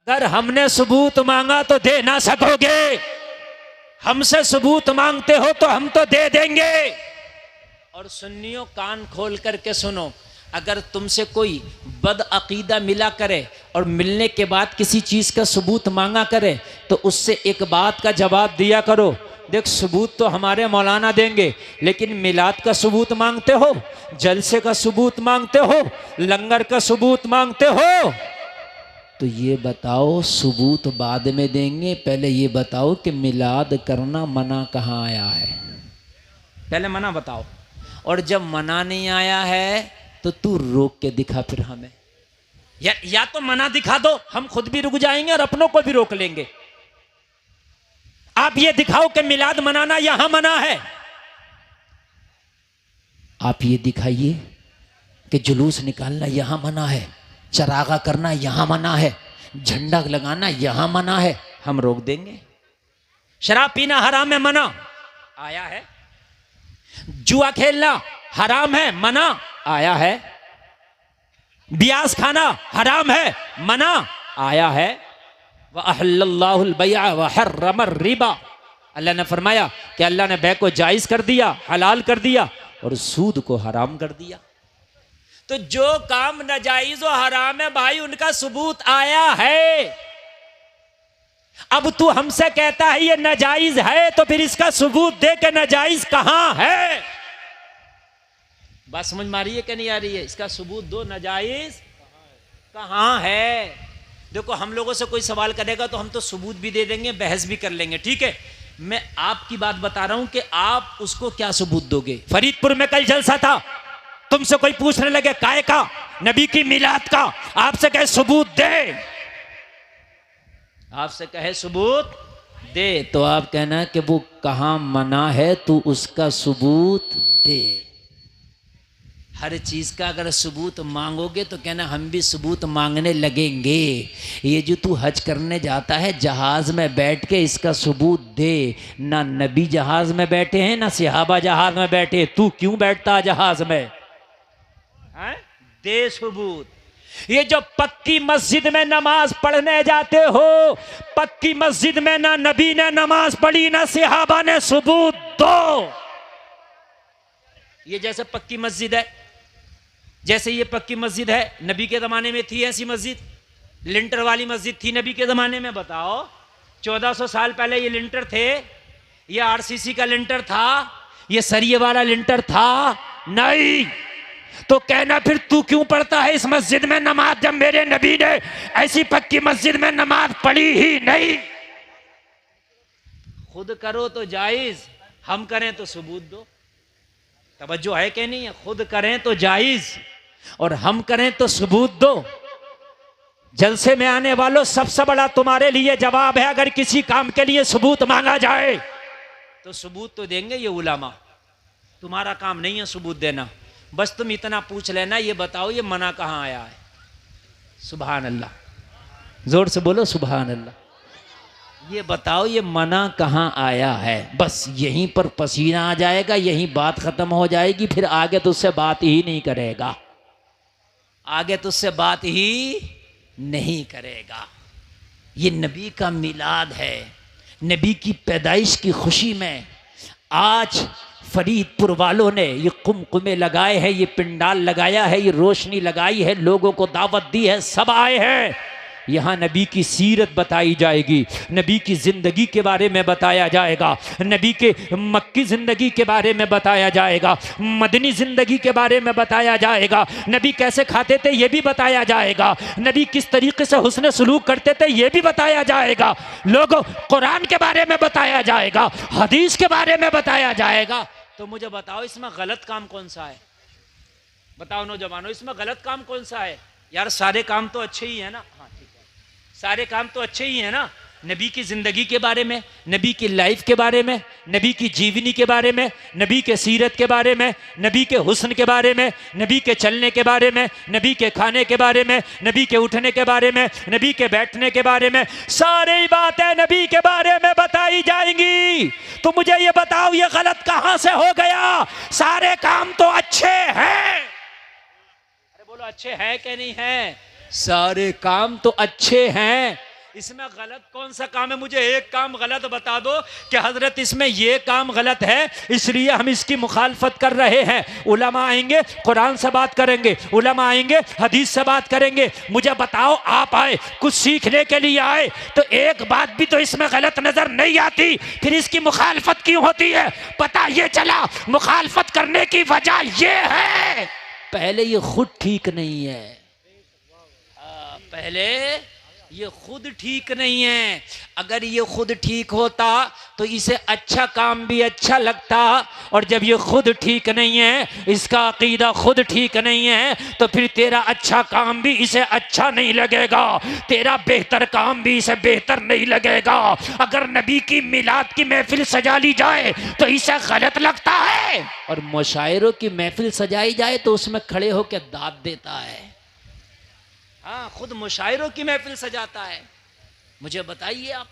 अगर हमने सबूत मांगा तो दे ना सकोगे, हमसे सबूत मांगते हो तो हम तो दे देंगे। और सुन्नियों कान खोल करके सुनो, अगर तुमसे कोई बदअकीदा मिला करे और मिलने के बाद किसी चीज़ का सबूत मांगा करे तो उससे एक बात का जवाब दिया करो, देख सबूत तो हमारे मौलाना देंगे, लेकिन मिलाद का सबूत मांगते हो, जलसे का सबूत मांगते हो, लंगर का सबूत मांगते हो, तो ये बताओ सबूत बाद में देंगे, पहले ये बताओ कि मिलाद करना मना कहाँ आया है, पहले मना बताओ। और जब मना नहीं आया है तो तू रोक के दिखा फिर हमें, या तो मना दिखा दो, हम खुद भी रुक जाएंगे और अपनों को भी रोक लेंगे। आप ये दिखाओ कि मिलाद मनाना यहां मना है, आप ये दिखाइए कि जुलूस निकालना यहां मना है, चरागा करना यहां मना है, झंडा लगाना यहां मना है, हम रोक देंगे। शराब पीना हराम है, मना आया है। जुआ खेलना हराम है, मना आया है। ब्याज खाना हराम है, मना आया है। वअहल्लल्लाहुल बैअ व हर्रमर रिबा, अल्लाह ने फरमाया कि अल्लाह ने बै को जायज कर दिया, हलाल कर दिया, और सूद को हराम कर दिया। तो जो काम नाजायज और हराम है भाई, उनका सबूत आया है। अब तू हमसे कहता है ये नाजायज है, तो फिर इसका सबूत दे के नाजायज कहां है। बात समझ में आ रही है कि नहीं आ रही है? इसका सबूत दो, नाजायज कहां है। देखो हम लोगों से कोई सवाल करेगा तो हम तो सबूत भी दे देंगे, बहस भी कर लेंगे, ठीक है। मैं आपकी बात बता रहा हूं कि आप उसको क्या सबूत दोगे। फरीदपुर में कल जलसा था, तुमसे कोई पूछने लगे काय का, नबी की मिलाद का, आपसे कहे सबूत दे, आपसे कहे सबूत दे, तो आप कहना कि वो कहां मना है, तू उसका सबूत दे। हर चीज का अगर सबूत मांगोगे तो कहना हम भी सबूत मांगने लगेंगे। ये जो तू हज करने जाता है जहाज में बैठ के, इसका सबूत दे। ना नबी जहाज में बैठे हैं, ना सहाबा जहाज में बैठे, तू क्यों बैठता जहाज में है? दे सबूत। ये जो पक्की मस्जिद में नमाज पढ़ने जाते हो, पक्की मस्जिद में ना नबी ने नमाज पढ़ी ना सहाबा ने, सबूत दो। ये जैसे पक्की मस्जिद है, जैसे ये पक्की मस्जिद है, नबी के ज़माने में थी ऐसी मस्जिद? लिंटर वाली मस्जिद थी नबी के ज़माने में? बताओ। 1400 साल पहले ये लिंटर थे? ये आरसीसी का लिंटर था? ये सरिये वाला लिंटर था? नहीं। तो कहना फिर तू क्यों पढ़ता है इस मस्जिद में नमाज, जब मेरे नबी ने ऐसी पक्की मस्जिद में नमाज पढ़ी ही नहीं। खुद करो तो जायज, हम करें तो सबूत दो। तवज्जो है कि नहीं है? खुद करें तो जायज और हम करें तो सबूत दो। जलसे में आने वालों, सबसे बड़ा तुम्हारे लिए जवाब है, अगर किसी काम के लिए सबूत मांगा जाए तो सबूत तो देंगे ये उलामा। तुम्हारा काम नहीं है सबूत देना, बस तुम इतना पूछ लेना, ये बताओ ये मना कहां आया है। सुभान अल्लाह, जोर से बोलो सुभान अल्लाह। ये बताओ ये मना कहां आया है, बस यहीं पर पसीना आ जाएगा, यहीं बात खत्म हो जाएगी, फिर आगे तो उससे बात ही नहीं करेगा, आगे तो उससे बात ही नहीं करेगा। ये नबी का मिलाद है, नबी की पैदाइश की खुशी में आज फरीदपुर वालों ने ये कुमकुमे लगाए हैं, ये पिंडाल लगाया है, ये रोशनी लगाई है, लोगों को दावत दी है, सब आए हैं। यहाँ नबी की सीरत बताई जाएगी, नबी की ज़िंदगी के बारे में बताया जाएगा, नबी के मक्की ज़िंदगी के बारे में बताया जाएगा, मदनी ज़िंदगी के बारे में बताया जाएगा, नबी कैसे खाते थे ये भी बताया जाएगा, नबी किस तरीके से हुस्न सलूक करते थे ये भी बताया जाएगा, लोगों कुरान के बारे में बताया जाएगा, हदीस के बारे में बताया जाएगा। तो मुझे बताओ इसमें गलत काम कौन सा है? बताओ नौजवानों, इसमें गलत काम कौन सा है? यार सारे काम तो अच्छे ही है ना। हाँ ठीक है, सारे काम तो अच्छे ही है ना। नबी की ज़िंदगी के बारे में, नबी की लाइफ के बारे में, नबी की जीवनी के बारे में, नबी के सीरत के बारे में, नबी के हुस्न के बारे में, नबी के चलने के बारे में, नबी के खाने के बारे में, नबी के उठने के बारे में, नबी के बैठने के बारे में, सारी बातें नबी के बारे में बताई जाएंगी। तो मुझे ये बताओ ये गलत कहाँ से हो गया? सारे काम तो अच्छे हैं। अरे बोलो अच्छे हैं कि नहीं हैं? सारे काम तो अच्छे हैं, इसमें गलत कौन सा काम है? मुझे एक काम गलत बता दो कि हजरत इसमें ये काम गलत है इसलिए हम इसकी मुखालफत कर रहे हैं। उलमा आएंगे कुरान से बात करेंगे, उलमा आएंगे हदीस से बात करेंगे। मुझे बताओ, आप आए कुछ सीखने के लिए आए तो एक बात भी तो इसमें गलत नजर नहीं आती, फिर इसकी मुखालफत क्यों होती है? पता ये चला मुखालफत करने की वजह ये है पहले ये खुद ठीक नहीं है। पहले ये खुद ठीक नहीं है। अगर ये खुद ठीक होता तो इसे अच्छा काम भी अच्छा लगता, और जब ये खुद ठीक नहीं है, इसका अकीदा खुद ठीक नहीं है, तो फिर तेरा अच्छा काम भी इसे अच्छा नहीं लगेगा, तेरा बेहतर काम भी इसे बेहतर नहीं लगेगा। अगर नबी की मिलाद की महफिल सजा ली जाए तो इसे गलत लगता है, और मुशायरों की महफिल सजाई जाए तो उसमें खड़े होकर दाद देता है। हाँ, खुद मुशायरों की महफिल सजाता है। मुझे बताइए आप,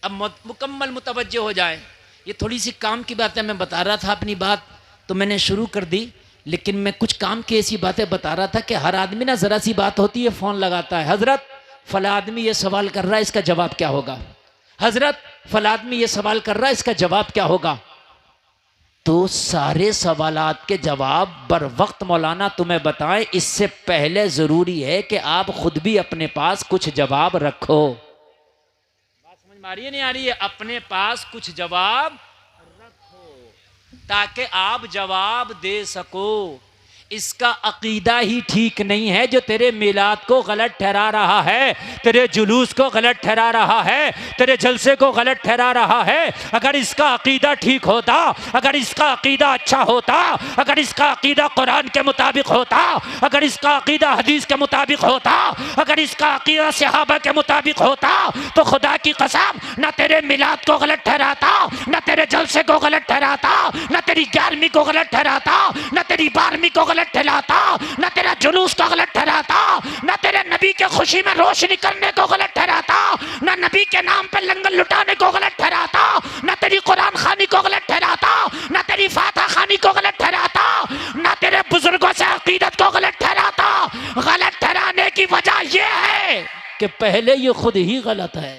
अब मुकम्मल मुतवज्जे हो जाए। ये थोड़ी सी काम की बातें मैं बता रहा था, अपनी बात तो मैंने शुरू कर दी, लेकिन मैं कुछ काम की ऐसी बातें बता रहा था कि हर आदमी ना जरा सी बात होती है फ़ोन लगाता है, हजरत फला आदमी ये सवाल कर रहा है इसका जवाब क्या होगा, हजरत फला आदमी ये सवाल कर रहा है इसका जवाब क्या होगा। तो सारे सवालात के जवाब बर वक्त मौलाना तुम्हें बताएं, इससे पहले ज़रूरी है कि आप खुद भी अपने पास कुछ जवाब रखो। बात समझ में आ रही है नहीं आ रही है? अपने पास कुछ जवाब रखो ताकि आप जवाब दे सको। इसका अकीदा ही ठीक नहीं है जो तेरे मिलाद को गलत ठहरा रहा है, तेरे जुलूस को गलत ठहरा रहा है, तेरे जलसे को गलत ठहरा रहा है। अगर इसका अकीदा ठीक होता, अगर इसका अकीदा अच्छा होता, अगर इसका अकीदा कुरान के मुताबिक होता, अगर इसका अकीदा हदीस के मुताबिक होता, अगर इसका अकीदा सहाबा के मुताबिक होता, तो खुदा की कसम न तेरे मिलाद को गलत ठहराता, न तेरे जलसे को गलत ठहराता, न तेरी 11वीं को गलत ठहराता, न तेरी 12वीं को गलत ठहराता, न तेरा जुलूस को गलत ठहराता, न तेरे नबी के खुशी में रोशनी करने को गलत ठहराता, न नबी के नाम पे लंगर लुटाने को गलत ठहराता, न तेरी कुरान खानी को गलत ठहराता, न तेरी फातिहा खानी को गलत ठहराता, न तेरे बुजुर्गों से अकीदत को गलत ठहराता। गलत ठहराने की वजह यह है कि पहले ये खुद ही गलत है।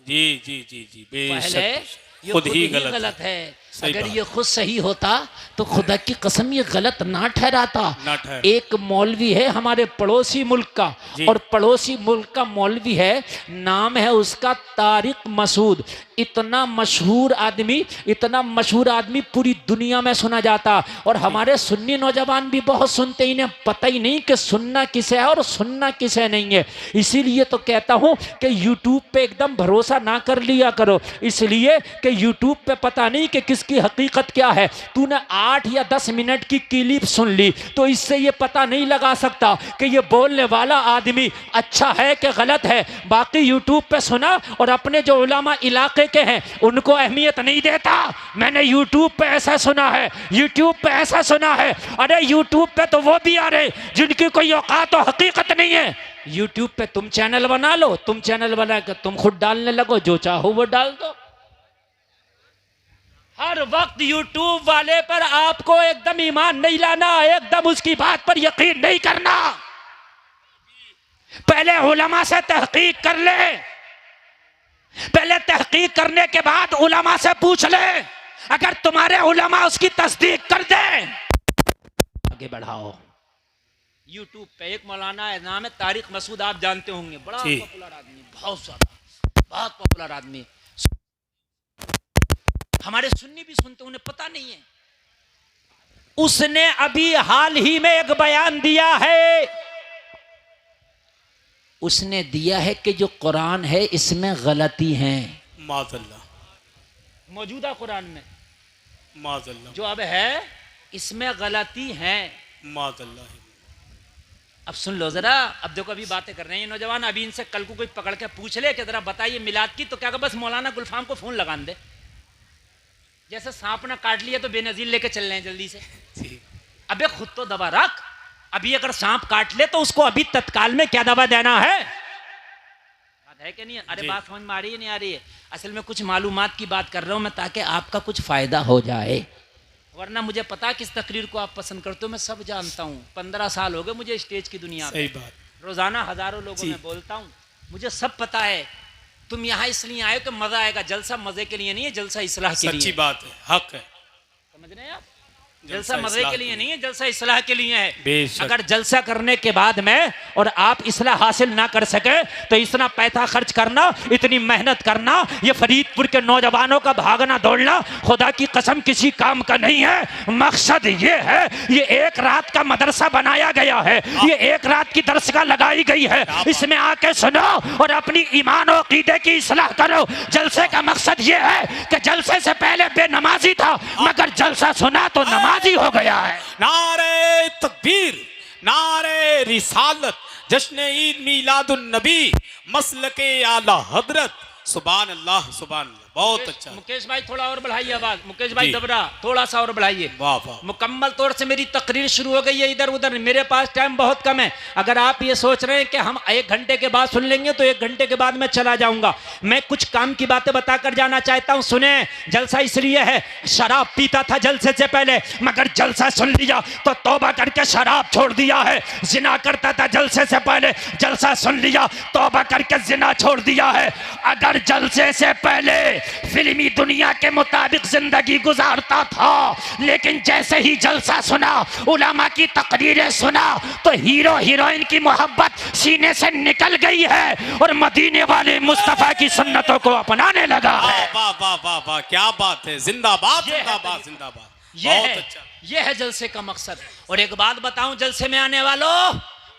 जी जी जी जी, पहले ये खुद ही गलत है। अगर ये खुद सही होता तो खुदा की कसम ये गलत ना ठहराता। एक मौलवी है हमारे पड़ोसी मुल्क का, और पड़ोसी मुल्क का मौलवी है, नाम है उसका तारिक मसूद। इतना मशहूर आदमी पूरी दुनिया में सुना जाता, और हमारे सुन्नी नौजवान भी बहुत सुनते, इन्हें पता ही नहीं कि सुनना किसे है और सुनना किसे नहीं है। इसीलिए तो कहता हूं कि यूट्यूब पे एकदम भरोसा ना कर लिया करो, इसलिए कि यूट्यूब पे पता नहीं कि किसकी हकीकत क्या है। तूने 8 या 10 मिनट की क्लिप सुन ली तो इससे ये पता नहीं लगा सकता कि ये बोलने वाला आदमी अच्छा है कि गलत है। बाकी यूट्यूब पे सुना और अपने जो उलामा इलाके के हैं उनको अहमियत नहीं देता। मैंने यूट्यूब पे ऐसा सुना है, यूट्यूब पे ऐसा सुना है। अरे यूट्यूब पे तो वो भी आ रहे जिनकी कोई औकात और हकीकत नहीं है। यूट्यूब पे तुम चैनल बना लो, तुम चैनल बना कर तुम खुद डालने लगो, जो चाहो वो डाल दो। हर वक्त यूट्यूब वाले पर आपको एकदम ईमान नहीं लाना, एकदम उसकी बात पर यकीन नहीं करना। पहले उलमा से तहकीक कर ले, पहले तहकीक करने के बाद उलमा से पूछ ले। अगर तुम्हारे उलमा उसकी तस्दीक कर दे आगे बढ़ाओ। यूट्यूब पे एक मौलाना है, नाम है तारिक मसूद, आप जानते होंगे, बड़ा पॉपुलर आदमी, बहुत पॉपुलर आदमी। हमारे सुन्नी भी सुनते, उन्हें पता नहीं है। उसने अभी हाल ही में एक बयान दिया है, उसने दिया है कि जो कुरान है इसमें गलती है। माज़अल्लाह, मौजूदा कुरान में माज़अल्लाह जो अब है इसमें गलती है। माज़अल्लाह। अब सुन लो जरा, अब देखो अभी बातें कर रहे हैं नौजवान, अभी इनसे कल को कोई पकड़ के पूछ ले कि जरा बताइए मिलाद की, तो क्या बस मौलाना गुलफाम को फोन लगा दे, जैसे सांप ना काट लिया तो बेनजीर लेके चल रहे हैं जल्दी से। अबे खुद तो दवा रख, अभी अगर सांप काट ले तो उसको अभी तत्काल में क्या दवा देना है, बात है कि नहीं? अरे बात समझ में आ रही है नहीं आ रही है? असल में कुछ मालूमात की बात कर रहा हूं मैं ताकि आपका कुछ फायदा हो जाए, वरना मुझे पता किस तकरीर को आप पसंद करते हो, मैं सब जानता हूँ। 15 साल हो गए मुझे स्टेज की दुनिया में, सही बात, रोजाना हजारों लोगों में बोलता हूँ। मुझे सब पता है। तुम यहाँ इसलिए आए हो कि मजा आएगा। जलसा मजे के लिए नहीं है, जलसा इस्लाह के लिए। सच्ची बात है, हक है। समझ रहे हैं आप? जलसा जलसा मजे इस्लाह के लिए नहीं है, जलसा इस्लाह के लिए है। बेशक। अगर जलसा करने के बाद में और आप इस्लाह हासिल ना कर सके तो इतना पैसा खर्च करना, इतनी मेहनत करना, ये फरीदपुर के नौजवानों का भागना दौड़ना खुदा की कसम किसी काम का नहीं है। मकसद ये है, ये एक रात का मदरसा बनाया गया है, ये एक रात की दरसगाह लगाई गई है। इसमें आके सुनो और अपनी ईमान और अकीदे की इस्लाह करो। जलसे का मकसद ये है कि जलसे से पहले बेनमाजी था, मगर जलसा सुना तो नमाजी हो गया है। नारे तकबीर, नारे रिसालत, जश्न ईद मीलादुन नबी, मसलके आला हजरत। सुभान अल्लाह, सुभान अल्लाह। बहुत अच्छा। मुकेश भाई थोड़ा और बढ़ाइए आवाज। मुकेश भाई जी। दबरा थोड़ा सा और बढ़ाइए। वाह वाह। मुकम्मल तौर से मेरी तकरीर शुरू हो गई है। इधर उधर मेरे पास टाइम बहुत कम है। अगर आप ये सोच रहे हैं कि हम 1 घंटे के बाद सुन लेंगे तो 1 घंटे के बाद मैं चला जाऊंगा। मैं कुछ काम की बातें बताकर जाना चाहता हूं। सुने, जलसा इसलिए है, शराब पीता था जलसे से पहले, मगर जलसा सुन लिया तो तौबा करके शराब छोड़ दिया है। जिना करता था जलसे से पहले, जलसा सुन लिया तौबा करके जिना छोड़ दिया है। अगर जलसे से पहले फिल्मी दुनिया के मुताबिक जिंदगी गुजारता था, लेकिन जैसे ही जलसा सुना, उलमा की तकरीरें सुना, तो हीरो हीरोइन की मोहब्बत सीने से निकल गई है और मदीने वाले मुस्तफा की सुन्नतों को अपनाने लगा है। वाह वाह वाह वाह, क्या बात है। जिंदाबाद, ये है जिंदाबाद, जिंदाबाद। ये बहुत है, अच्छा। ये है जलसे का मकसद। और एक बात बताऊं जलसे में आने वालों,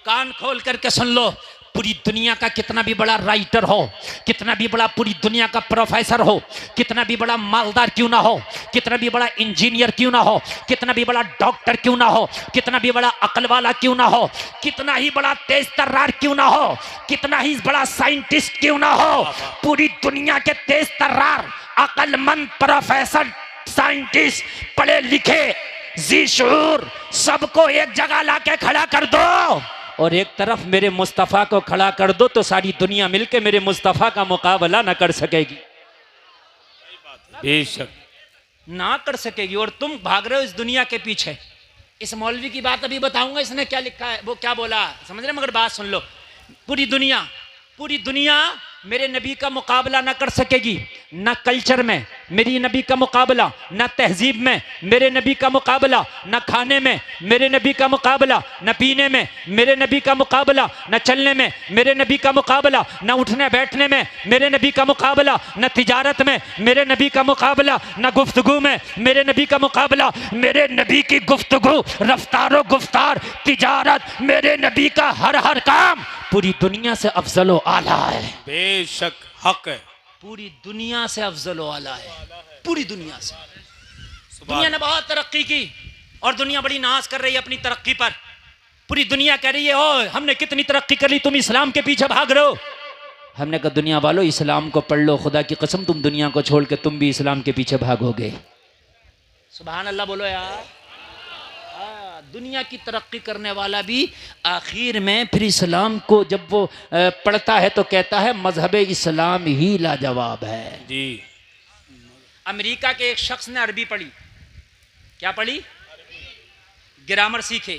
कान खोल करके सुन लो। पूरी दुनिया का कितना भी बड़ा राइटर हो, कितना भी बड़ा पूरी दुनिया का प्रोफेसर हो, कितना भी बड़ा मालदार क्यों ना हो, कितना भी बड़ा इंजीनियर क्यों ना हो, कितना भी बड़ा डॉक्टर क्यों ना हो, कितना भी बड़ा अकल वाला क्यों ना हो, कितना ही बड़ा तेज तर्रार क्यों ना हो, कितना ही बड़ा साइंटिस्ट क्यों ना हो, पूरी दुनिया के तेज तर्रार, अकलमंद, प्रोफेसर, साइंटिस्ट, पढ़े लिखे, जी शूर, सबको एक जगह लाके खड़ा कर दो और एक तरफ मेरे मुस्तफ़ा को खड़ा कर दो तो सारी दुनिया मिलके मेरे मुस्तफ़ा का मुकाबला ना कर सकेगी। बेशक ना कर सकेगी। और तुम भाग रहे हो इस दुनिया के पीछे। इस मौलवी की बात अभी बताऊंगा, इसने क्या लिखा है, वो क्या बोला, समझ रहे, मगर बात सुन लो। पूरी दुनिया मेरे नबी का मुकाबला ना कर सकेगी। ना कल्चर में मेरी नबी का मुकाबला, ना तहजीब में मेरे नबी का मुकाबला, ना खाने में मेरे नबी का मुकाबला, ना पीने में मेरे नबी का मुकाबला, ना चलने में मेरे नबी का मुकाबला, ना उठने बैठने में मेरे नबी का मुकाबला, ना तिजारत में मेरे नबी का मुकाबला, ना गुफ्तगू में मेरे नबी का मुकाबला। मेरे नबी की गुफ्तगू, रफ्तारो गुफ्तार, तिजारत, मेरे नबी का हर काम पूरी दुनिया से अफजल व आला है। बेशक हक है। पूरी दुनिया से अफजल व आला है, पूरी दुनिया से। दुनिया ने बहुत तरक्की की और दुनिया बड़ी नाज कर रही है अपनी तरक्की पर। पूरी दुनिया कह रही है ओ हमने कितनी तरक्की कर ली, तुम इस्लाम के पीछे भाग रहे हो। हमने कहा दुनिया वालों इस्लाम को पढ़ लो, खुदा की कसम तुम दुनिया को छोड़ के तुम भी इस्लाम के पीछे भागोगे। सुभान अल्लाह बोलो यार। दुनिया की तरक्की करने वाला भी आखिर में फिर इस्लाम को जब वो पढ़ता है तो कहता है मजहब इस्लाम ही लाजवाब है जी। अमेरिका के एक शख्स ने अरबी पढ़ी। क्या पढ़ी? ग्रामर सीखे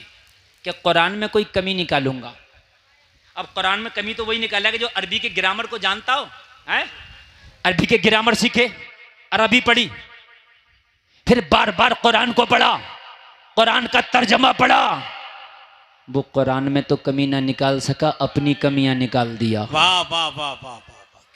कि कुरान में कोई कमी निकालूंगा। अब कुरान में कमी तो वही निकाला कि जो अरबी के ग्रामर को जानता हो है। अरबी के ग्रामर सीखे, अरबी पढ़ी, फिर बार बार कुरान को पढ़ा, कुरान का तर्जमा पढ़ा। वो कुरान में तो कमी ना निकाल सका, अपनी कमियां निकाल दिया। वाह वाह वाह वाह वाह,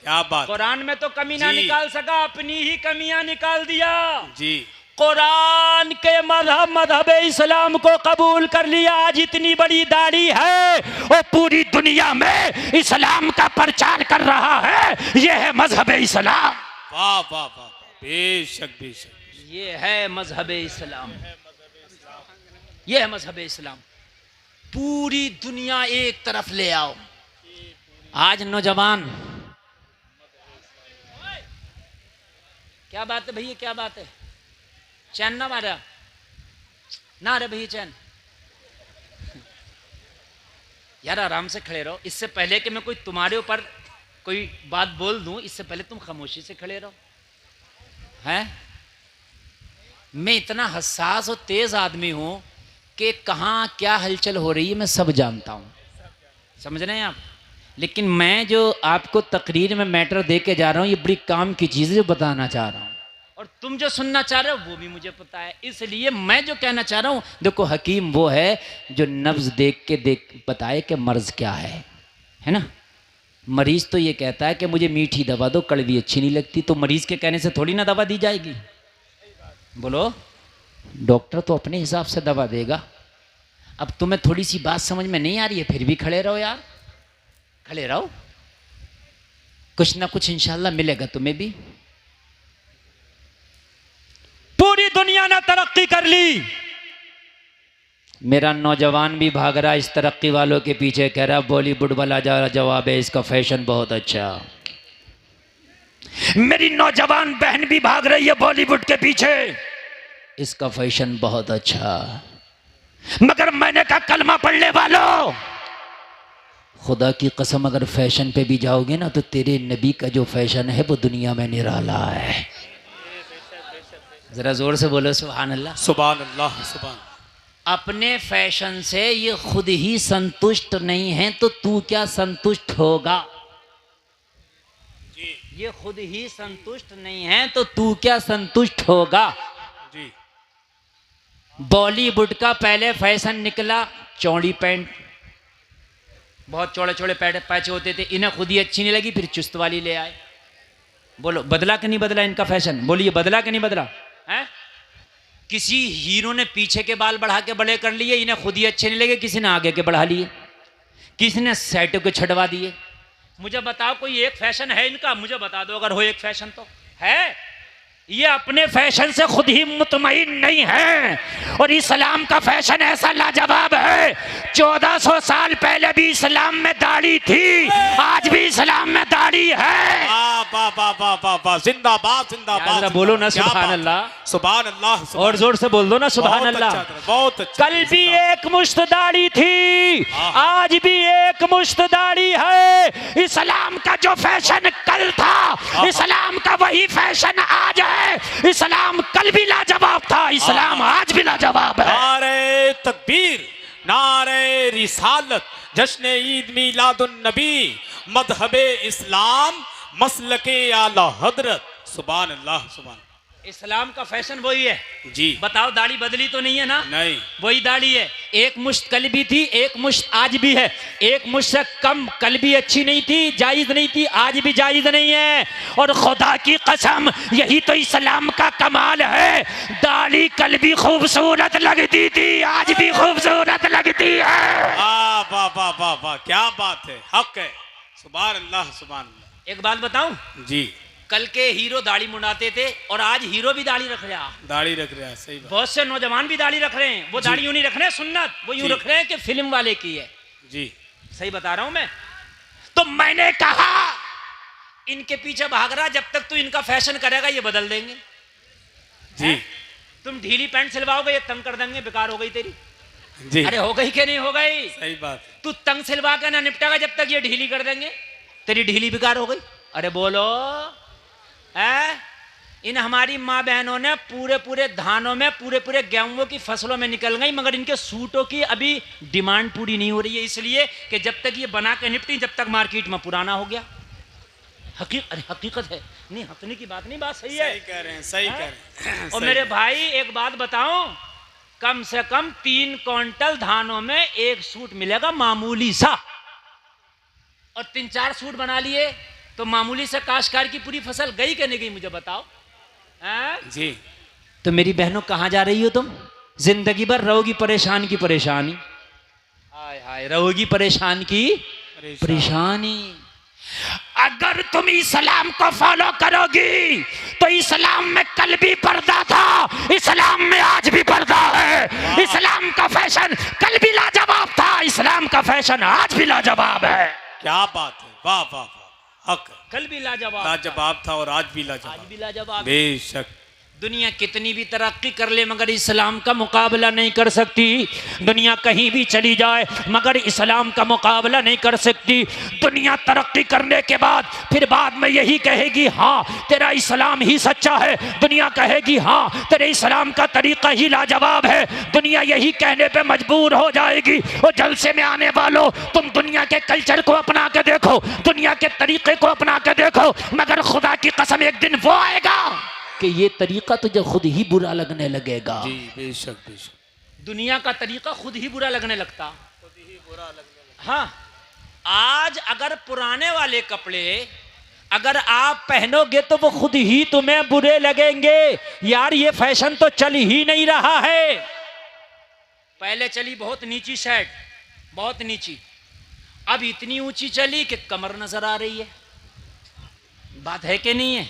क्या बात। कुरान में तो कमी ना निकाल सका, अपनी ही कमियां निकाल दिया जी। कुरान के मजहब इस्लाम को कबूल कर लिया। आज इतनी बड़ी दाढ़ी है और पूरी दुनिया में इस्लाम का प्रचार कर रहा है। यह है मजहब इस्लाम। वाह वाह वाह, बेशक बेशक। ये है मजहब इस्लाम, ये है मजहब इस्लाम। पूरी दुनिया एक तरफ ले आओ। आज नौजवान, क्या बात है भैया, क्या बात है? चैन ना मारा ना रे भैया, चैन यार आराम से खड़े रहो। इससे पहले कि मैं कोई तुम्हारे ऊपर कोई बात बोल दूं, इससे पहले तुम खामोशी से खड़े रहो। हैं? मैं इतना हसास और तेज आदमी हूं कि कहाँ क्या हलचल हो रही है मैं सब जानता हूं। समझ रहे हैं आप? लेकिन मैं जो आपको तकरीर में मैटर दे के जा रहा हूँ, ये बड़ी काम की चीज़ है जो बताना चाह रहा हूँ, और तुम जो सुनना चाह रहे हो वो भी मुझे पता है। इसलिए मैं जो कहना चाह रहा हूँ, देखो हकीम वो है जो नब्ज देख के बताए कि मर्ज क्या है ना। मरीज तो ये कहता है कि मुझे मीठी दवा दो, कड़वी अच्छी नहीं लगती, तो मरीज के कहने से थोड़ी ना दवा दी जाएगी। बोलो, डॉक्टर तो अपने हिसाब से दवा देगा। अब तुम्हें थोड़ी सी बात समझ में नहीं आ रही है, फिर भी खड़े रहो यार, खड़े रहो, कुछ ना कुछ इंशाल्लाह मिलेगा तुम्हें भी। पूरी दुनिया ने तरक्की कर ली, मेरा नौजवान भी भाग रहा इस तरक्की वालों के पीछे, कह रहा बॉलीवुड वाला जवाब है, इसका फैशन बहुत अच्छा। मेरी नौजवान बहन भी भाग रही है बॉलीवुड के पीछे, इसका फैशन बहुत अच्छा। मगर मैंने कहा कलमा पढ़ने वालों, खुदा की कसम अगर फैशन पे भी जाओगे ना तो तेरे नबी का जो फैशन है वो दुनिया में निराला है। जरा जोर से बोलो सुभान अल्लाह। सुभान अल्लाह, सुभान। अपने फैशन से ये खुद ही संतुष्ट नहीं है तो तू क्या संतुष्ट होगा। जी ये खुद ही संतुष्ट नहीं है तो तू क्या संतुष्ट होगा। जी। बॉलीवुड का पहले फैशन निकला चौड़ी पैंट, बहुत चौड़े चौड़े पैच होते थे, इन्हें खुद ही अच्छी नहीं लगी, फिर चुस्त वाली ले आए। बोलो बदला कि नहीं बदला इनका फैशन, बोलिए बदला कि नहीं बदला है। किसी हीरो ने पीछे के बाल बढ़ा के बड़े कर लिए, इन्हें खुद ही अच्छे नहीं लगे, किसी ने आगे के बढ़ा लिए, किसी ने सेटों के छटवा दिए। मुझे बताओ कोई एक फैशन है इनका, मुझे बता दो अगर हो एक फैशन तो है। ये अपने फैशन से खुद ही मुतमईन नहीं है, और इस्लाम का फैशन ऐसा लाजवाब है, 1400 साल पहले भी इस्लाम में दाढ़ी थी, आज भी इस्लाम में दाढ़ी है। जिंदाबाद जिंदाबाद। बोलो ना सुभान अल्लाह, सुभान अल्लाह, और जोर से बोल दो ना सुभान अल्लाह। बहुत अच्छा। कल भी एक मुश्त दाढ़ी थी, आज भी एक मुश्त दाढ़ी है। इस्लाम का जो फैशन कल था, इस्लाम का वही फैशन आज है। इस्लाम कल भी लाजवाब था, इस्लाम आज भी लाजवाब है। नारे तकबीर, नारे रिसालत, जश्न ईद मीलादुन नबी, मजहबे इस्लाम, मसलके आला हजरत। सुभान अल्लाह, सुभान। इस्लाम का फैशन वही है जी। बताओ दाढ़ी बदली तो नहीं है ना। नहीं, वही दाढ़ी है। एक मुश्त कल भी थी, एक मुश्त आज भी है। एक मुश्त से कम कल भी अच्छी नहीं थी, जायज नहीं थी, आज भी जायज नहीं है। और खुदा की कसम यही तो इस्लाम का कमाल है, दाढ़ी कल भी खूबसूरत लगती थी, आज भी खूबसूरत लगती है। वाह वाह वाह वाह वाह, क्या बात है, हक है। सुभान अल्लाह, सुभान अल्लाह। एक बात बताऊं, जी। कल के हीरो दाढ़ी मुंडाते थे और आज हीरो भी दाढ़ी रख रहा। दाढ़ी रख रहा है, सही बात। बहुत से नौजवान भी दाढ़ी रख रहे हैं, वो दाढ़ी यूं नहीं रख रहे हैं सुन्नत, वो यूं जी। रख रहे हैं कि फिल्म वाले की है। जी, सही बता रहा हूं मैं। तो मैंने कहा इनके पीछे भाग रहा, जब तक तू इनका फैशन करेगा ये बदल देंगे। जी, तुम ढीली पैंट सिलवाओगे ये तंग कर देंगे, बेकार हो गई तेरी। जी। अरे हो गई कि नहीं हो गई। सही बात। तू तंग सिलवा के ना निपटेगा जब तक ये ढीली कर देंगे, तेरी ढीली बेकार हो गई। अरे बोलो है। इन हमारी माँ बहनों ने पूरे पूरे धानों में, पूरे पूरे गेहूं की फसलों में निकल गई, मगर इनके सूटों की अभी डिमांड पूरी नहीं हो रही है, इसलिए कि जब तक ये बना के निपटी जब तक मार्केट में पुराना हो गया। हकीकत है, नहीं हंसने की बात नहीं, बात सही है। सही कह रहे हैं, सही कह रहे हैं। और मेरे भाई एक बात बताऊं, कम से कम 3 क्विंटल धानों में एक सूट मिलेगा मामूली सा, और 3-4 सूट बना लिए तो मामूली से काश्तकार की पूरी फसल गई कि नहीं गई, मुझे बताओ। जी। तो मेरी बहनों कहां जा रही हो तुम, जिंदगी भर रहोगी परेशान की परेशानी। हाय हाय, रहोगी परेशान की परेशानी। अगर तुम इस्लाम को फॉलो करोगी तो इस्लाम में कल भी पर्दा था, इस्लाम में आज भी पर्दा है। इस्लाम का फैशन कल भी लाजवाब था, इस्लाम का फैशन आज भी लाजवाब है। क्या बात है, वाह वाह वाह, हक। कल भी लाजवाब लाजवाब था और आज भी लाजवाब, आज भी लाजवाब। बेशक। दुनिया कितनी भी तरक्की कर ले मगर इस्लाम का मुकाबला नहीं कर सकती। दुनिया कहीं भी चली जाए मगर इस्लाम का मुकाबला नहीं कर सकती। दुनिया तरक्की करने के बाद फिर बाद में यही कहेगी हाँ तेरा इस्लाम ही सच्चा है। दुनिया कहेगी हाँ तेरे इस्लाम का तरीका ही लाजवाब है। दुनिया यही कहने पे मजबूर हो जाएगी। और जलसे में आने वालों, तुम दुनिया के कल्चर को अपना के देखो, दुनिया के तरीके को अपना के देखो, मगर खुदा की कसम एक दिन वो आएगा कि ये तरीका तुझे खुद ही बुरा लगने लगेगा। जी बेशक बेशक। दुनिया का तरीका खुद ही बुरा लगने लगता। हाँ, आज अगर पुराने वाले कपड़े अगर आप पहनोगे तो वो खुद ही तुम्हें बुरे लगेंगे। यार ये फैशन तो चल ही नहीं रहा है। पहले चली बहुत नीची शर्ट, बहुत नीची, अब इतनी ऊंची चली कि कमर नजर आ रही है। बात है कि नहीं है?